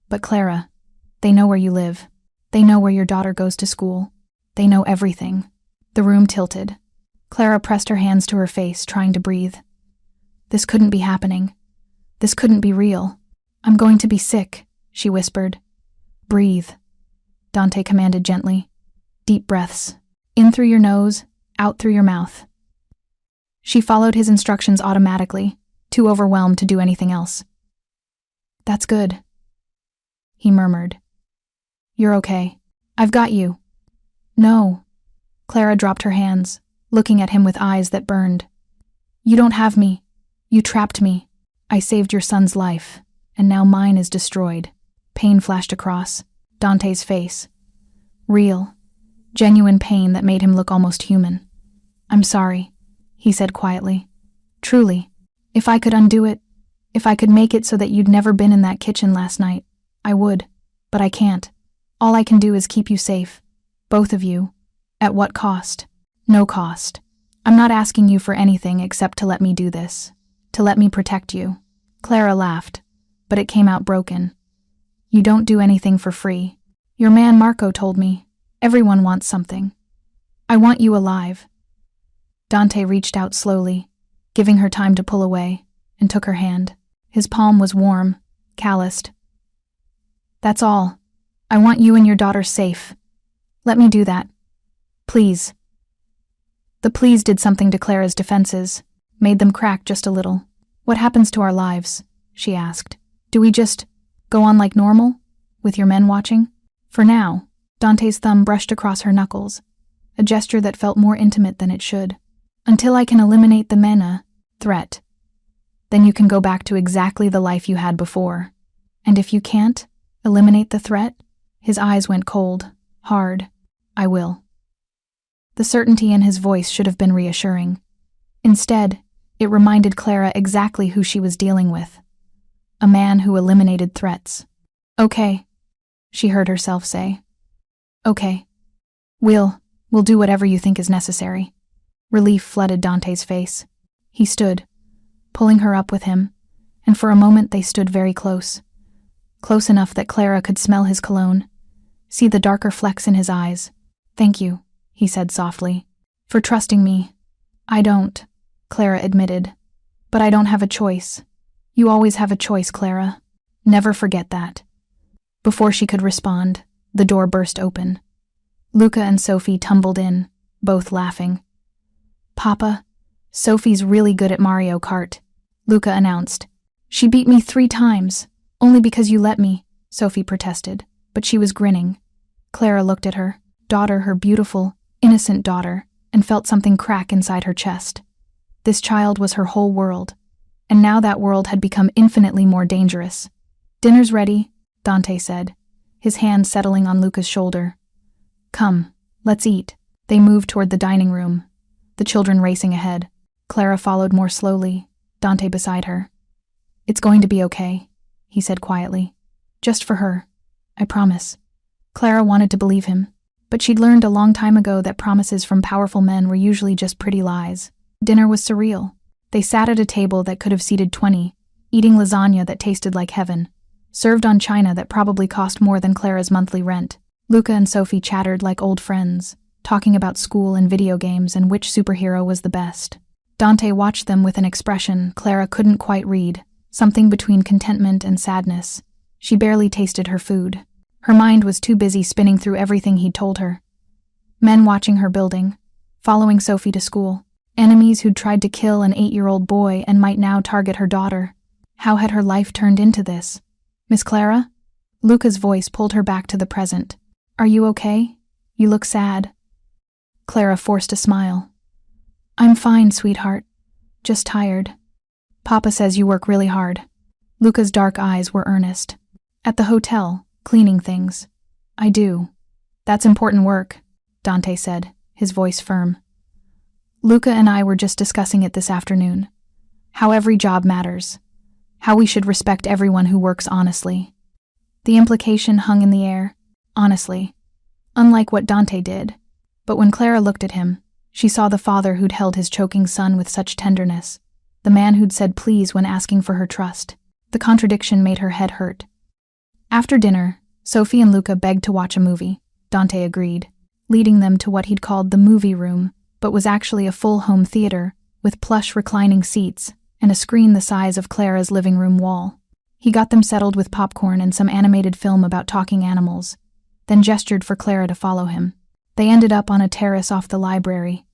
But Clara, they know where you live. They know where your daughter goes to school. They know everything. The room tilted. Clara pressed her hands to her face, trying to breathe. This couldn't be happening. This couldn't be real. I'm going to be sick, she whispered. Breathe, Dante commanded gently. Deep breaths. In through your nose, out through your mouth. She followed his instructions automatically, too overwhelmed to do anything else. That's good, he murmured. You're okay. I've got you. No. Clara dropped her hands, looking at him with eyes that burned. You don't have me. You trapped me. I saved your son's life, and now mine is destroyed. Pain flashed across Dante's face. Real, genuine pain that made him look almost human. I'm sorry, he said quietly. Truly. If I could undo it, if I could make it so that you'd never been in that kitchen last night, I would. But I can't. All I can do is keep you safe. Both of you. At what cost? No cost. I'm not asking you for anything except to let me do this. To let me protect you. Clara laughed, but it came out broken. You don't do anything for free. Your man Marco told me. Everyone wants something. I want you alive. Dante reached out slowly, giving her time to pull away, and took her hand. His palm was warm, calloused. That's all. I want you and your daughter safe. Let me do that. Please. The please did something to Clara's defenses, made them crack just a little. What happens to our lives? She asked. Do we just go on like normal, with your men watching? For now, Dante's thumb brushed across her knuckles, a gesture that felt more intimate than it should. Until I can eliminate the MENA threat. Then you can go back to exactly the life you had before. And if you can't eliminate the threat, his eyes went cold, hard. I will. The certainty in his voice should have been reassuring. Instead, it reminded Clara exactly who she was dealing with. A man who eliminated threats. Okay, she heard herself say. Okay. We'll do whatever you think is necessary. Relief flooded Dante's face. He stood, pulling her up with him, and for a moment they stood very close. Close enough that Clara could smell his cologne, see the darker flecks in his eyes. Thank you, he said softly, for trusting me. I don't, Clara admitted, but I don't have a choice. You always have a choice, Clara. Never forget that. Before she could respond, the door burst open. Luca and Sophie tumbled in, both laughing. Papa, Sophie's really good at Mario Kart, Luca announced. She beat me 3 times, only because you let me, Sophie protested, but she was grinning. Clara looked at her daughter, her beautiful, innocent daughter, and felt something crack inside her chest. This child was her whole world, and now that world had become infinitely more dangerous. Dinner's ready, Dante said, his hand settling on Luca's shoulder. Come, let's eat. They moved toward the dining room, the children racing ahead. Clara followed more slowly, Dante beside her. It's going to be okay, he said quietly. Just for her, I promise. Clara wanted to believe him, but she'd learned a long time ago that promises from powerful men were usually just pretty lies. Dinner was surreal. They sat at a table that could have seated 20, eating lasagna that tasted like heaven, served on china that probably cost more than Clara's monthly rent. Luca and Sophie chattered like old friends, talking about school and video games and which superhero was the best. Dante watched them with an expression Clara couldn't quite read, something between contentment and sadness. She barely tasted her food. Her mind was too busy spinning through everything he'd told her. Men watching her building, following Sophie to school, enemies who'd tried to kill an 8-year-old boy and might now target her daughter. How had her life turned into this? Miss Clara? Luca's voice pulled her back to the present. Are you okay? You look sad. Clara forced a smile. I'm fine, sweetheart. Just tired. Papa says you work really hard. Luca's dark eyes were earnest. At the hotel, cleaning things. I do. That's important work, Dante said, his voice firm. Luca and I were just discussing it this afternoon. How every job matters. How we should respect everyone who works honestly. The implication hung in the air, honestly. Unlike what Dante did. But when Clara looked at him, she saw the father who'd held his choking son with such tenderness. the man who'd said please when asking for her trust. The contradiction made her head hurt. After dinner, Sophie and Luca begged to watch a movie. Dante agreed, leading them to what he'd called the movie room, but was actually a full home theater, with plush reclining seats and a screen the size of Clara's living room wall. He got them settled with popcorn and some animated film about talking animals, then gestured for Clara to follow him. They ended up on a terrace off the library,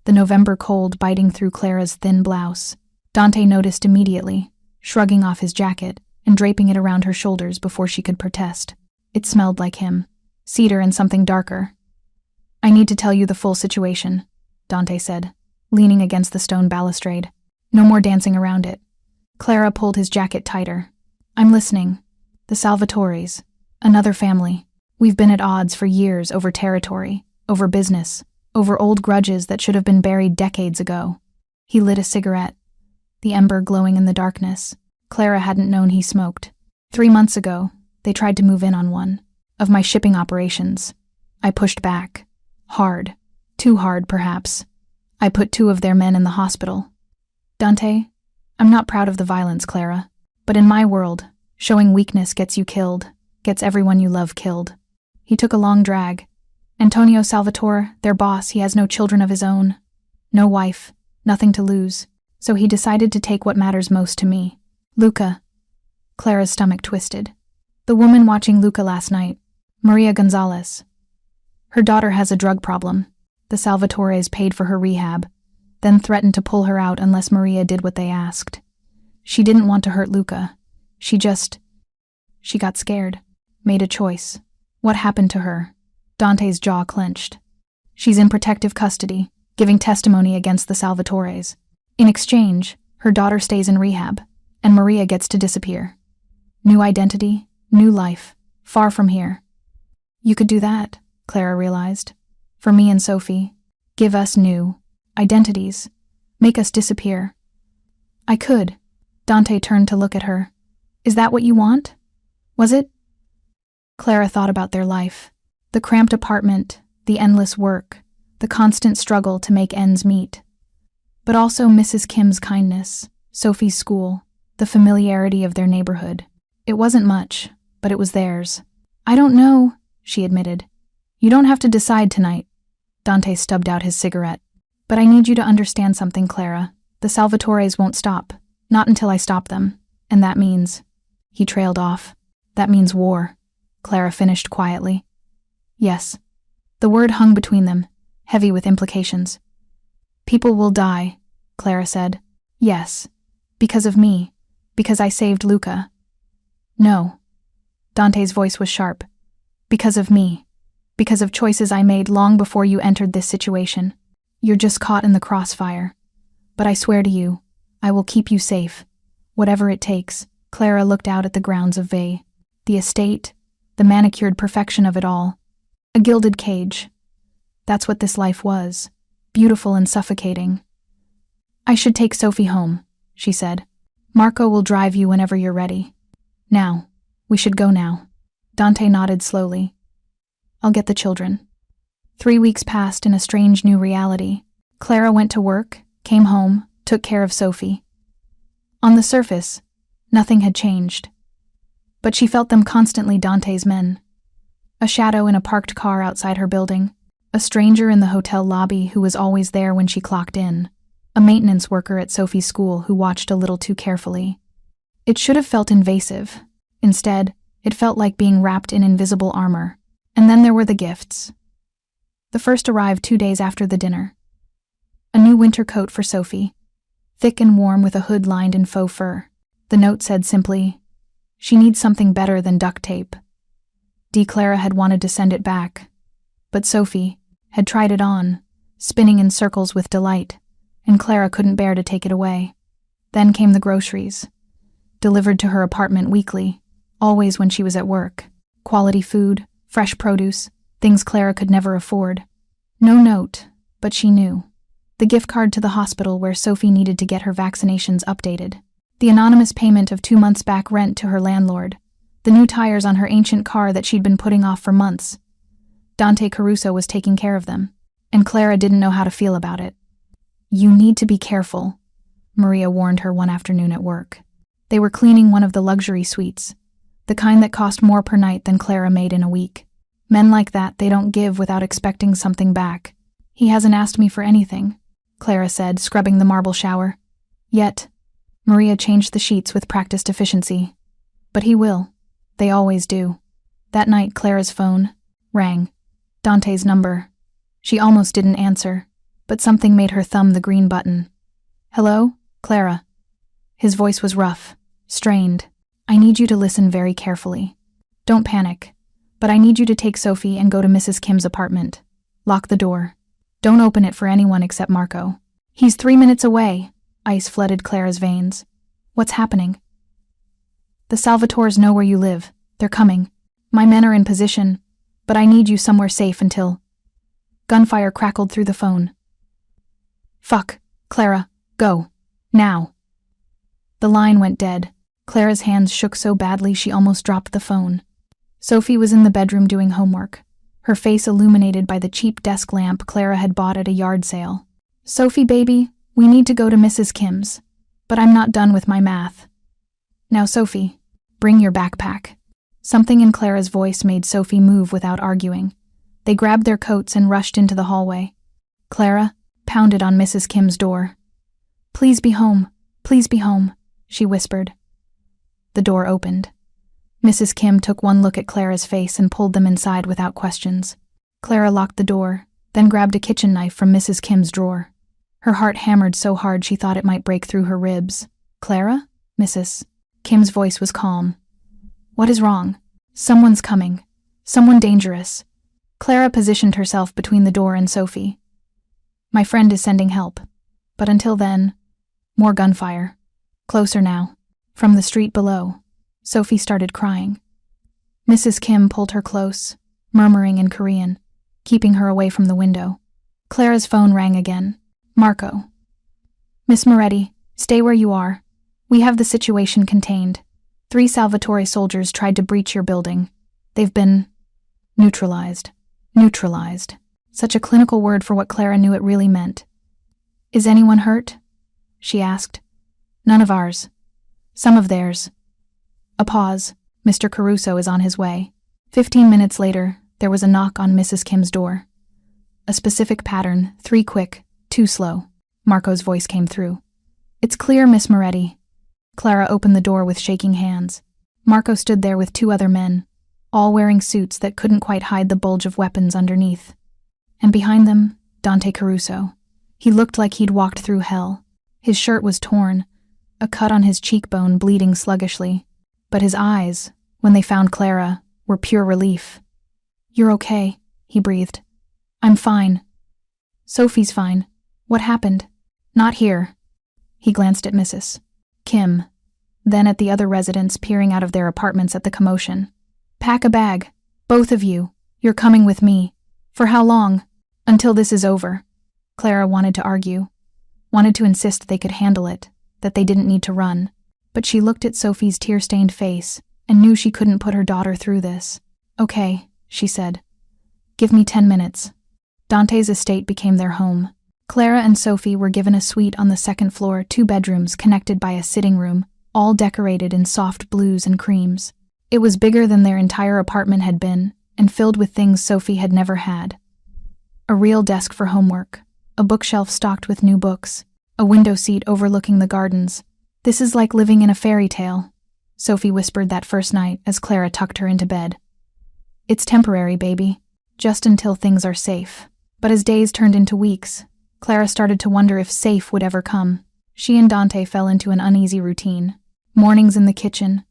the November cold biting through Clara's thin blouse. Dante noticed immediately, shrugging off his jacket and draping it around her shoulders before she could protest. It smelled like him, cedar and something darker. "I need to tell you the full situation," Dante said, leaning against the stone balustrade. "No more dancing around it." Clara pulled his jacket tighter. "I'm listening. The Salvatores. Another family. We've been at odds for years over territory, over business, over old grudges that should have been buried decades ago." He lit a cigarette, the ember glowing in the darkness. Clara hadn't known he smoked. 3 months ago, they tried to move in on one of my shipping operations. I pushed back. Hard. Too hard, perhaps. I put 2 of their men in the hospital. "Dante, I'm not proud of the violence, Clara, but in my world, showing weakness gets you killed, gets everyone you love killed." He took a long drag. "Antonio Salvatore, their boss, he has no children of his own. No wife, nothing to lose. So he decided to take what matters most to me. Luca." Clara's stomach twisted. "The woman watching Luca last night, Maria Gonzalez. Her daughter has a drug problem. The Salvatores paid for her rehab, then threatened to pull her out unless Maria did what they asked. She didn't want to hurt Luca. She got scared, made a choice. What happened to her?" Dante's jaw clenched. "She's in protective custody, giving testimony against the Salvatores. In exchange, her daughter stays in rehab, and Maria gets to disappear. New identity, new life, far from here." "You could do that," Clara realized. "For me and Sophie. Give us new identities. Make us disappear." "I could." Dante turned to look at her. "Is that what you want? Was it?" Clara thought about their life. The cramped apartment, the endless work, the constant struggle to make ends meet. But also Mrs. Kim's kindness, Sophie's school, the familiarity of their neighborhood. It wasn't much, but it was theirs. "I don't know," she admitted. "You don't have to decide tonight." Dante stubbed out his cigarette. "But I need you to understand something, Clara. The Salvatores won't stop. Not until I stop them. And that means—" He trailed off. "That means war," Clara finished quietly. "Yes." The word hung between them, heavy with implications. "People will die," Clara said. "Yes. Because of me. Because I saved Luca." "No." Dante's voice was sharp. "Because of me. Because of choices I made long before you entered this situation. You're just caught in the crossfire. But I swear to you, I will keep you safe. Whatever it takes." Clara looked out at the grounds of Vey. The estate, the manicured perfection of it all. A gilded cage. That's what this life was. Beautiful and suffocating. "I should take Sophie home," she said. "Marco will drive you whenever you're ready. Now. We should go now." Dante nodded slowly. "I'll get the children." 3 weeks passed in a strange new reality. Clara went to work, came home, took care of Sophie. On the surface, nothing had changed. But she felt them constantly Dante's men. A shadow in a parked car outside her building, a stranger in the hotel lobby who was always there when she clocked in, a maintenance worker at Sophie's school who watched a little too carefully. It should have felt invasive. Instead, it felt like being wrapped in invisible armor. And then there were the gifts. The first arrived 2 days after the dinner. A new winter coat for Sophie, thick and warm with a hood lined in faux fur. The note said simply, "She needs something better than duct tape." Clara had wanted to send it back, but Sophie had tried it on, spinning in circles with delight, and Clara couldn't bear to take it away. Then came the groceries, delivered to her apartment weekly, always when she was at work. Quality food, fresh produce, things Clara could never afford. No note, but she knew. The gift card to the hospital where Sophie needed to get her vaccinations updated. The anonymous payment of 2 months back rent to her landlord. The new tires on her ancient car that she'd been putting off for months. Dante Caruso was taking care of them, and Clara didn't know how to feel about it. "You need to be careful," Maria warned her one afternoon at work. They were cleaning one of the luxury suites, the kind that cost more per night than Clara made in a week. Men like that, they don't give without expecting something back. He hasn't asked me for anything, Clara said, scrubbing the marble shower. Yet. Maria changed the sheets with practiced efficiency. But he will. They always do. That night, Clara's phone rang. Dante's number. She almost didn't answer, but something made her thumb the green button. Hello, Clara. His voice was rough, strained. I need you to listen very carefully. Don't panic, but I need you to take Sophie and go to Mrs. Kim's apartment. Lock the door. Don't open it for anyone except Marco. He's 3 minutes away. Ice flooded Clara's veins. What's happening? The Salvatores know where you live. They're coming. My men are in position, but I need you somewhere safe until... Gunfire crackled through the phone. Fuck, Clara, go. Now. The line went dead. Clara's hands shook so badly she almost dropped the phone. Sophie was in the bedroom doing homework, her face illuminated by the cheap desk lamp Clara had bought at a yard sale. Sophie, baby, we need to go to Mrs. Kim's, but I'm not done with my math. Now, Sophie, bring your backpack. Something in Clara's voice made Sophie move without arguing. They grabbed their coats and rushed into the hallway. Clara pounded on Mrs. Kim's door. Please be home, she whispered. The door opened. Mrs. Kim took one look at Clara's face and pulled them inside without questions. Clara locked the door, then grabbed a kitchen knife from Mrs. Kim's drawer. Her heart hammered so hard she thought it might break through her ribs. Clara? Mrs. Kim's voice was calm. What is wrong? Someone's coming. Someone dangerous. Clara positioned herself between the door and Sophie. My friend is sending help. But until then, more gunfire. Closer now. From the street below. Sophie started crying. Mrs. Kim pulled her close, murmuring in Korean, keeping her away from the window. Clara's phone rang again. Marco. Miss Moretti, stay where you are. We have the situation contained. 3 Salvatore soldiers tried to breach your building. They've been neutralized. Neutralized. Such a clinical word for what Clara knew it really meant. Is anyone hurt? She asked. None of ours. Some of theirs. A pause. Mr. Caruso is on his way. 15 minutes later, there was a knock on Mrs. Kim's door. A specific pattern, 3 quick, 2 slow. Marco's voice came through. It's clear, Miss Moretti. Clara opened the door with shaking hands. Marco stood there with 2 other men, all wearing suits that couldn't quite hide the bulge of weapons underneath. And behind them, Dante Caruso. He looked like he'd walked through hell. His shirt was torn, a cut on his cheekbone bleeding sluggishly. But his eyes, when they found Clara, were pure relief. You're okay, he breathed. I'm fine. Sophie's fine. What happened? Not here. He glanced at Mrs. Kim, then at the other residents peering out of their apartments at the commotion. Pack a bag. Both of you. You're coming with me. For how long? Until this is over. Clara wanted to argue, wanted to insist they could handle it, that they didn't need to run. But she looked at Sophie's tear-stained face and knew she couldn't put her daughter through this. Okay, she said. Give me 10 minutes. Dante's estate became their home. Clara and Sophie were given a suite on the 2nd floor, 2 bedrooms connected by a sitting room, all decorated in soft blues and creams. It was bigger than their entire apartment had been, and filled with things Sophie had never had. A real desk for homework, a bookshelf stocked with new books, a window seat overlooking the gardens. This is like living in a fairy tale, Sophie whispered that first night as Clara tucked her into bed. It's temporary, baby, just until things are safe. But as days turned into weeks, Clara started to wonder if safe would ever come. She and Dante fell into an uneasy routine. Mornings in the kitchen,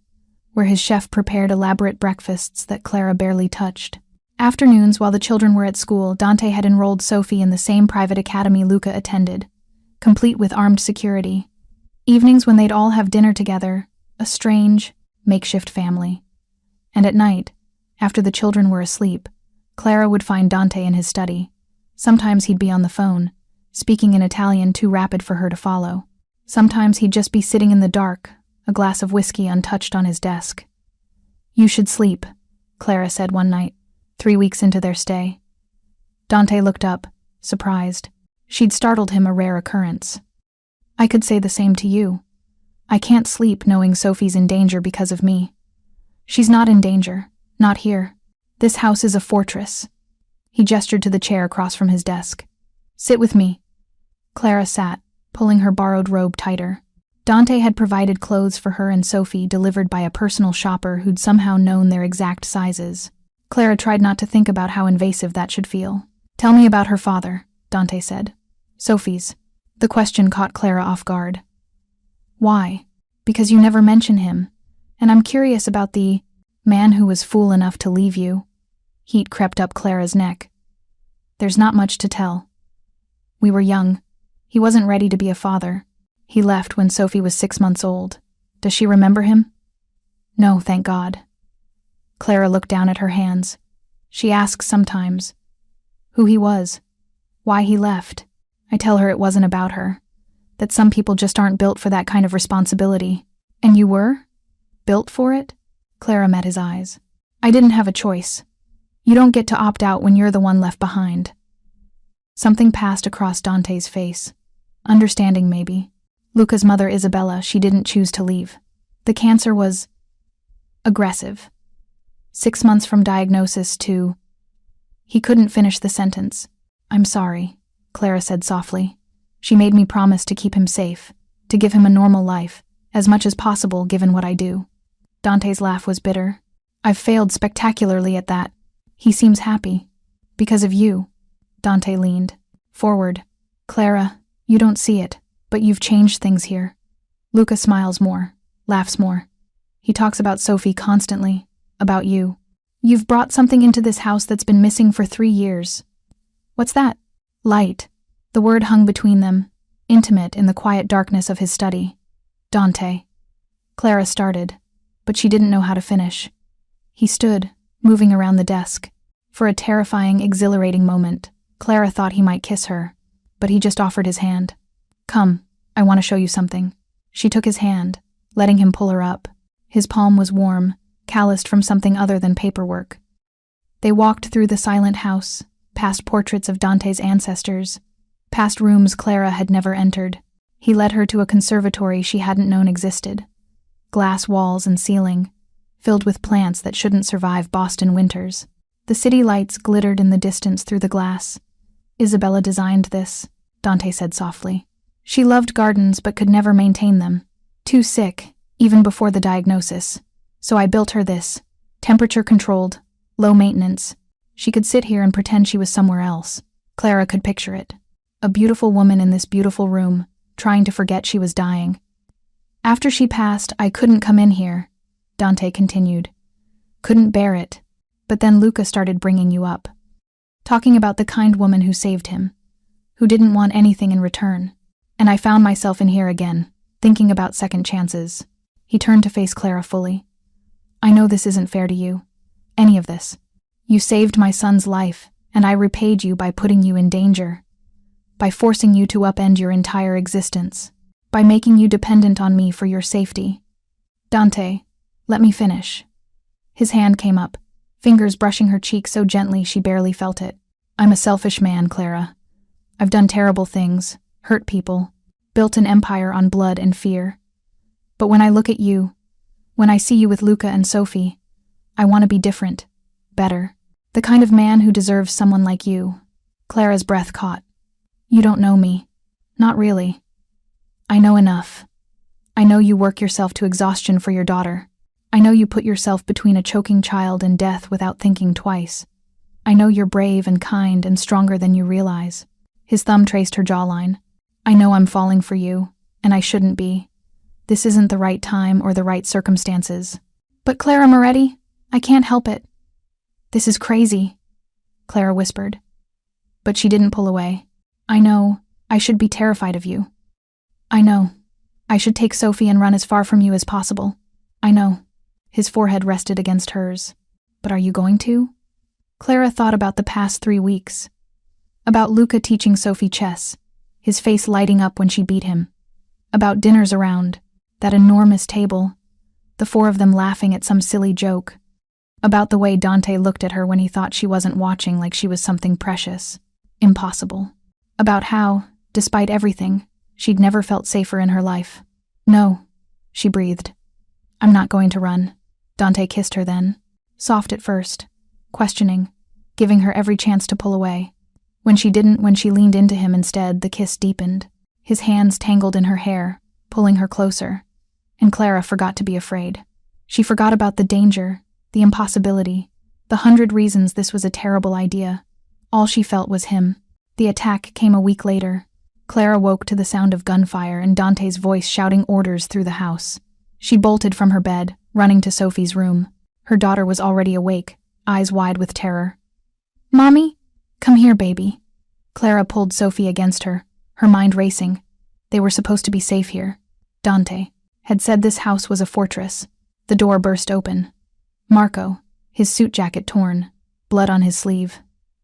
where his chef prepared elaborate breakfasts that Clara barely touched. Afternoons, while the children were at school, Dante had enrolled Sophie in the same private academy Luca attended, complete with armed security. Evenings when they'd all have dinner together, a strange, makeshift family. And at night, after the children were asleep, Clara would find Dante in his study. Sometimes he'd be on the phone, speaking in Italian too rapid for her to follow. Sometimes he'd just be sitting in the dark, a glass of whiskey untouched on his desk. You should sleep, Clara said one night, 3 weeks into their stay. Dante looked up, surprised. She'd startled him, a rare occurrence. I could say the same to you. I can't sleep knowing Sophie's in danger because of me. She's not in danger. Not here. This house is a fortress. He gestured to the chair across from his desk. Sit with me. Clara sat, pulling her borrowed robe tighter. Dante had provided clothes for her and Sophie delivered by a personal shopper who'd somehow known their exact sizes. Clara tried not to think about how invasive that should feel. Tell me about her father, Dante said. Sophie's. The question caught Clara off guard. Why? Because you never mention him, and I'm curious about the man who was fool enough to leave you. Heat crept up Clara's neck. There's not much to tell. We were young. He wasn't ready to be a father. He left when Sophie was 6 months old. Does she remember him? No, thank God. Clara looked down at her hands. She asks sometimes who he was, why he left. I tell her it wasn't about her, that some people just aren't built for that kind of responsibility. And you were? Built for it? Clara met his eyes. I didn't have a choice. You don't get to opt out when you're the one left behind. Something passed across Dante's face. Understanding, maybe. Luca's mother, Isabella, she didn't choose to leave. The cancer was aggressive. 6 months from diagnosis to... He couldn't finish the sentence. I'm sorry, Clara said softly. She made me promise to keep him safe, to give him a normal life, as much as possible given what I do. Dante's laugh was bitter. I've failed spectacularly at that. He seems happy. Because of you. Dante leaned forward. Clara, you don't see it, but you've changed things here. Luca smiles more, laughs more. He talks about Sophie constantly, about you. You've brought something into this house that's been missing for 3 years. What's that? Light. The word hung between them, intimate in the quiet darkness of his study. Dante. Clara started, but she didn't know how to finish. He stood, moving around the desk. For a terrifying, exhilarating moment, Clara thought he might kiss her, but he just offered his hand. Come, I want to show you something. She took his hand, letting him pull her up. His palm was warm, calloused from something other than paperwork. They walked through the silent house, past portraits of Dante's ancestors, past rooms Clara had never entered. He led her to a conservatory she hadn't known existed. Glass walls and ceiling, filled with plants that shouldn't survive Boston winters. The city lights glittered in the distance through the glass. Isabella designed this, Dante said softly. She loved gardens but could never maintain them. Too sick, even before the diagnosis. So I built her this. Temperature-controlled, low maintenance. She could sit here and pretend she was somewhere else. Clara could picture it. A beautiful woman in this beautiful room, trying to forget she was dying. After she passed, I couldn't come in here, Dante continued. Couldn't bear it. But then Luca started bringing you up. Talking about the kind woman who saved him, who didn't want anything in return. And I found myself in here again, thinking about second chances. He turned to face Clara fully. I know this isn't fair to you. Any of this. You saved my son's life, and I repaid you by putting you in danger. By forcing you to upend your entire existence. By making you dependent on me for your safety. Dante, let me finish. His hand came up, fingers brushing her cheek so gently she barely felt it. I'm a selfish man, Clara. I've done terrible things, hurt people, built an empire on blood and fear. But when I look at you, when I see you with Luca and Sophie, I want to be different, better. The kind of man who deserves someone like you. Clara's breath caught. You don't know me. Not really. I know enough. I know you work yourself to exhaustion for your daughter. I know you put yourself between a choking child and death without thinking twice. I know you're brave and kind and stronger than you realize. His thumb traced her jawline. I know I'm falling for you, and I shouldn't be. This isn't the right time or the right circumstances. But Clara Moretti, I can't help it. This is crazy, Clara whispered. But she didn't pull away. I know, I should be terrified of you. I know. I should take Sophie and run as far from you as possible. I know. His forehead rested against hers. But are you going to? Clara thought about the past 3 weeks. About Luca teaching Sophie chess, his face lighting up when she beat him. About dinners around, that enormous table, the 4 of them laughing at some silly joke. About the way Dante looked at her when he thought she wasn't watching like she was something precious, impossible. About how, despite everything, She'd never felt safer in her life. "No," she breathed. "I'm not going to run." Dante kissed her then, soft at first, questioning, giving her every chance to pull away. When she leaned into him instead, the kiss deepened. His hands tangled in her hair, pulling her closer. And Clara forgot to be afraid. She forgot about the danger, the impossibility, the 100 reasons this was a terrible idea. All she felt was him. The attack came a week later. Clara woke to the sound of gunfire and Dante's voice shouting orders through the house. She bolted from her bed, running to Sophie's room. Her daughter was already awake, eyes wide with terror. "Mommy? Come here, baby." Clara pulled Sophie against her, her mind racing. They were supposed to be safe here. Dante had said this house was a fortress. The door burst open. Marco, his suit jacket torn, blood on his sleeve.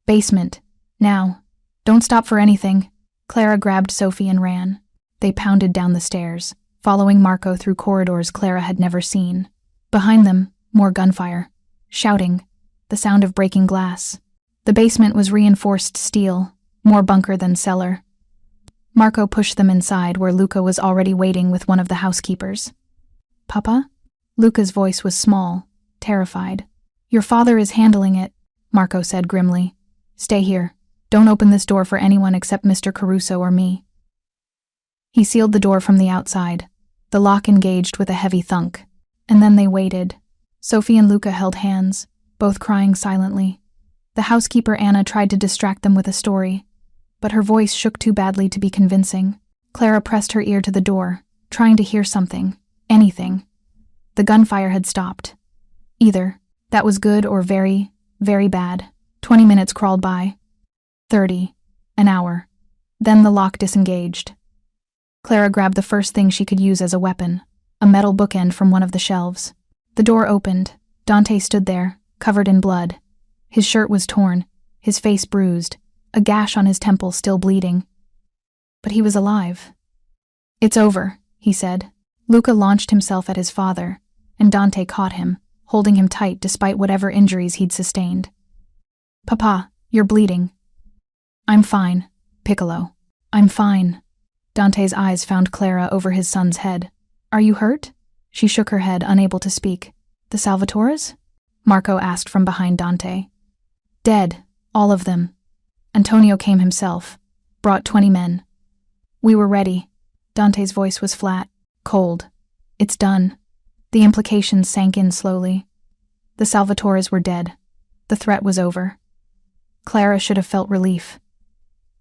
"Basement. Now. Don't stop for anything." Clara grabbed Sophie and ran. They pounded down the stairs, following Marco through corridors Clara had never seen. Behind them, more gunfire. Shouting. The sound of breaking glass. The basement was reinforced steel, more bunker than cellar. Marco pushed them inside where Luca was already waiting with one of the housekeepers. "Papa?" Luca's voice was small, terrified. "Your father is handling it," Marco said grimly. "Stay here. Don't open this door for anyone except Mr. Caruso or me." He sealed the door from the outside. The lock engaged with a heavy thunk. And then they waited. Sophie and Luca held hands, both crying silently. The housekeeper Anna tried to distract them with a story, but her voice shook too badly to be convincing. Clara pressed her ear to the door, trying to hear something, anything. The gunfire had stopped. Either that was good or very, very bad. 20 minutes crawled by. 30. An hour. Then the lock disengaged. Clara grabbed the first thing she could use as a weapon, a metal bookend from one of the shelves. The door opened. Dante stood there, covered in blood. His shirt was torn, his face bruised, a gash on his temple still bleeding. But he was alive. "It's over," he said. Luca launched himself at his father, and Dante caught him, holding him tight despite whatever injuries he'd sustained. "Papa, you're bleeding." "I'm fine, Piccolo. I'm fine." Dante's eyes found Clara over his son's head. "Are you hurt?" She shook her head, unable to speak. "The Salvatores?" Marco asked from behind Dante. "Dead, all of them." Antonio came himself, brought 20 men. "We were ready." Dante's voice was flat, cold. "It's done." The implications sank in slowly. The Salvatores were dead. The threat was over. Clara should have felt relief.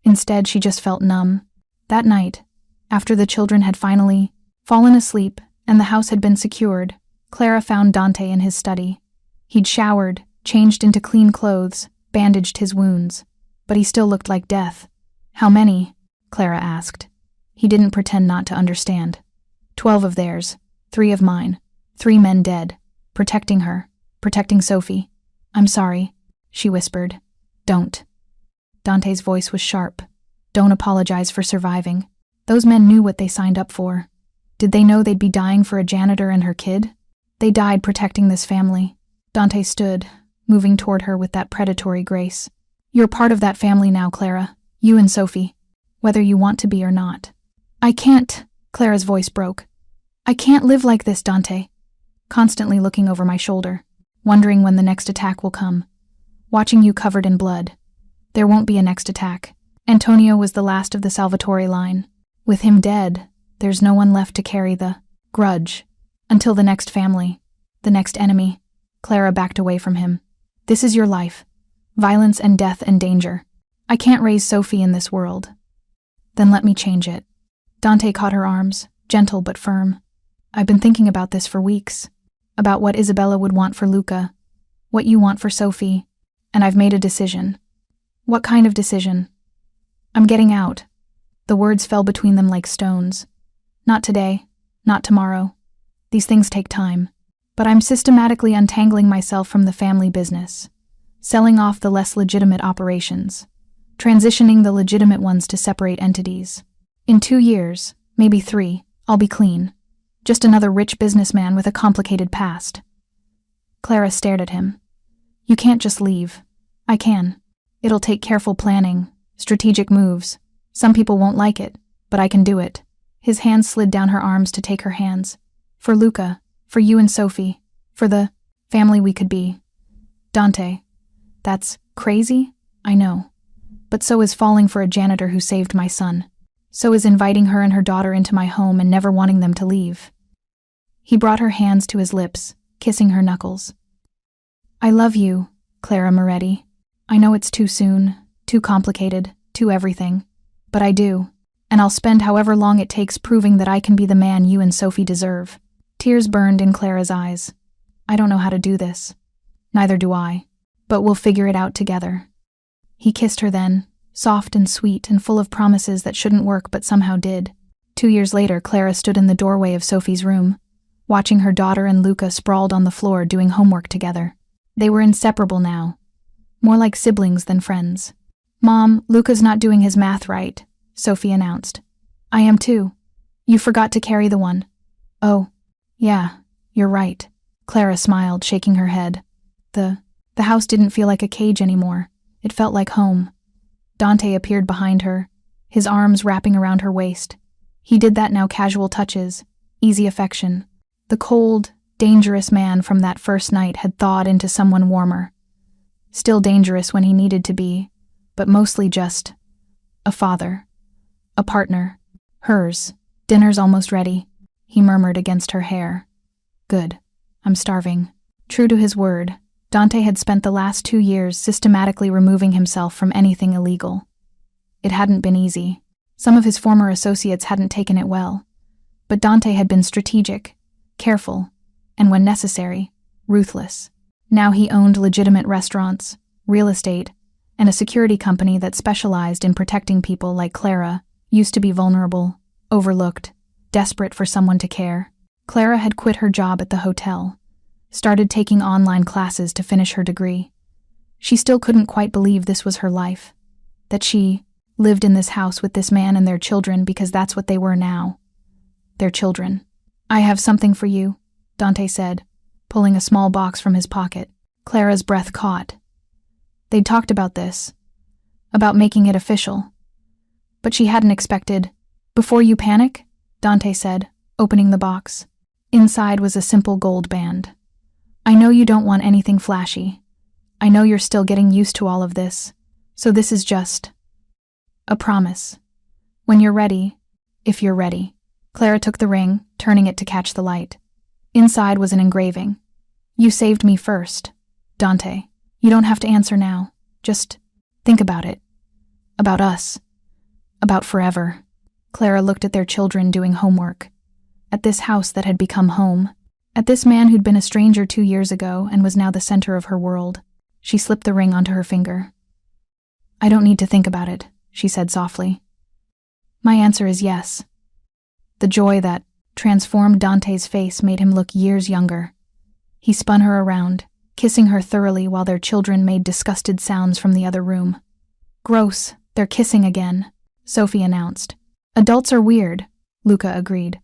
Instead, she just felt numb. That night, after the children had finally fallen asleep and the house had been secured, Clara found Dante in his study. He'd showered, changed into clean clothes, bandaged his wounds. But he still looked like death. "How many?" Clara asked. He didn't pretend not to understand. 12 of theirs, 3 of mine, 3 men dead, protecting her, protecting Sophie. "I'm sorry," she whispered. "Don't." Dante's voice was sharp. "Don't apologize for surviving. Those men knew what they signed up for. Did they know they'd be dying for a janitor and her kid? They died protecting this family." Dante stood, moving toward her with that predatory grace. "You're part of that family now, Clara. You and Sophie. Whether you want to be or not." "I can't," Clara's voice broke. "I can't live like this, Dante." Constantly looking over my shoulder, wondering when the next attack will come. Watching you covered in blood. There won't be a next attack. Antonio was the last of the Salvatore line. With him dead, there's no one left to carry the grudge. Until the next family, the next enemy. Clara backed away from him. "This is your life. Violence and death and danger. I can't raise Sophie in this world." "Then let me change it." Dante caught her arms, gentle but firm. "I've been thinking about this for weeks. About what Isabella would want for Luca. What you want for Sophie. And I've made a decision." "What kind of decision?" "I'm getting out." The words fell between them like stones. "Not today. Not tomorrow. These things take time. But I'm systematically untangling myself from the family business. Selling off the less legitimate operations. Transitioning the legitimate ones to separate entities. In 2 years, maybe 3, I'll be clean. Just another rich businessman with a complicated past." Clara stared at him. "You can't just leave." "I can. It'll take careful planning, strategic moves. Some people won't like it, but I can do it." His hands slid down her arms to take her hands. For Luca, for you and Sophie, for the family we could be. Dante, that's crazy, I know. But so is falling for a janitor who saved my son. So is inviting her and her daughter into my home and never wanting them to leave. He brought her hands to his lips, kissing her knuckles. I love you, Clara Moretti. I know it's too soon, too complicated, too everything. But I do. And I'll spend however long it takes proving that I can be the man you and Sophie deserve. Tears burned in Clara's eyes. I don't know how to do this. Neither do I. But we'll figure it out together. He kissed her then, soft and sweet and full of promises that shouldn't work but somehow did. 2 years later, Clara stood in the doorway of Sophie's room, watching her daughter and Luca sprawled on the floor doing homework together. They were inseparable now. More like siblings than friends. Mom, Luca's not doing his math right, Sophie announced. I am too. You forgot to carry the one. Oh, yeah, you're right. Clara smiled, shaking her head. The house didn't feel like a cage anymore. It felt like home. Dante appeared behind her, his arms wrapping around her waist. He did that now, casual touches, easy affection. The cold, dangerous man from that first night had thawed into someone warmer. Still dangerous when he needed to be, but mostly just a father. A partner. Hers. Dinner's almost ready, he murmured against her hair. Good. I'm starving. True to his word, Dante had spent the last 2 years systematically removing himself from anything illegal. It hadn't been easy. Some of his former associates hadn't taken it well. But Dante had been strategic, careful, and when necessary, ruthless. Now he owned legitimate restaurants, real estate, and a security company that specialized in protecting people like Clara, used to be vulnerable, overlooked, desperate for someone to care. Clara had quit her job at the hotel, started taking online classes to finish her degree. She still couldn't quite believe this was her life, that she lived in this house with this man and their children because that's what they were now. Their children. I have something for you, Dante said, pulling a small box from his pocket. Clara's breath caught. They'd talked about this, about making it official. But she hadn't expected. Before you panic, Dante said, opening the box. Inside was a simple gold band. I know you don't want anything flashy. I know you're still getting used to all of this, so this is just a promise. When you're ready, if you're ready. Clara took the ring, turning it to catch the light. Inside was an engraving. You saved me first, Dante. You don't have to answer now. Just think about it. About us. About forever. Clara looked at their children doing homework. At this house that had become home. At this man who'd been a stranger 2 years ago and was now the center of her world. She slipped the ring onto her finger. I don't need to think about it, she said softly. My answer is yes. The joy that transformed Dante's face made him look years younger. He spun her around, kissing her thoroughly while their children made disgusted sounds from the other room. Gross, they're kissing again, Sophie announced. Adults are weird, Luca agreed.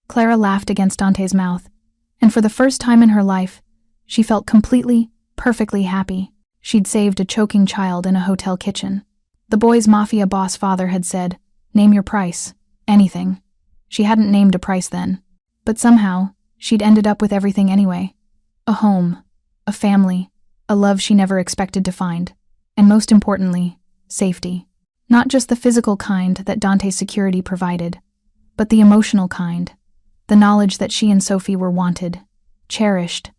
Clara laughed against Dante's mouth, and for the first time in her life, she felt completely, perfectly happy. She'd saved a choking child in a hotel kitchen. The boy's Mafia boss father had said, name your price, anything. She hadn't named a price then, but somehow, she'd ended up with everything anyway. A home, a family, a love she never expected to find, and most importantly, safety. Not just the physical kind that Dante's security provided, but the emotional kind. The knowledge that she and Sophie were wanted, cherished,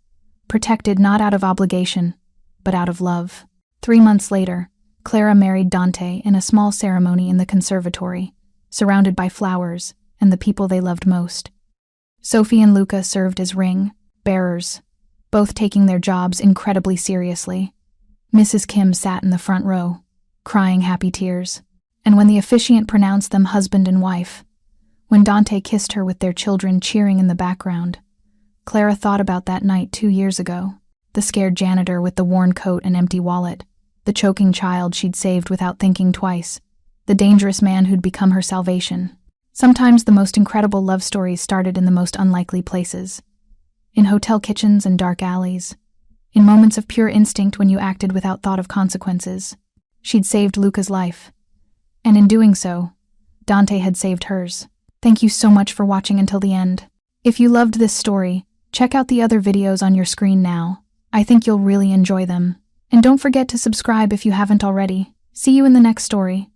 protected not out of obligation, but out of love. 3 months later, Clara married Dante in a small ceremony in the conservatory, surrounded by flowers and the people they loved most. Sophie and Luca served as ring bearers, both taking their jobs incredibly seriously. Mrs. Kim sat in the front row, crying happy tears, and when the officiant pronounced them husband and wife, when Dante kissed her with their children cheering in the background, Clara thought about that night 2 years ago, the scared janitor with the worn coat and empty wallet, the choking child she'd saved without thinking twice, the dangerous man who'd become her salvation. Sometimes the most incredible love stories started in the most unlikely places. In hotel kitchens and dark alleys. In moments of pure instinct when you acted without thought of consequences. She'd saved Luca's life. And in doing so, Dante had saved hers. Thank you so much for watching until the end. If you loved this story, check out the other videos on your screen now. I think you'll really enjoy them. And don't forget to subscribe if you haven't already. See you in the next story.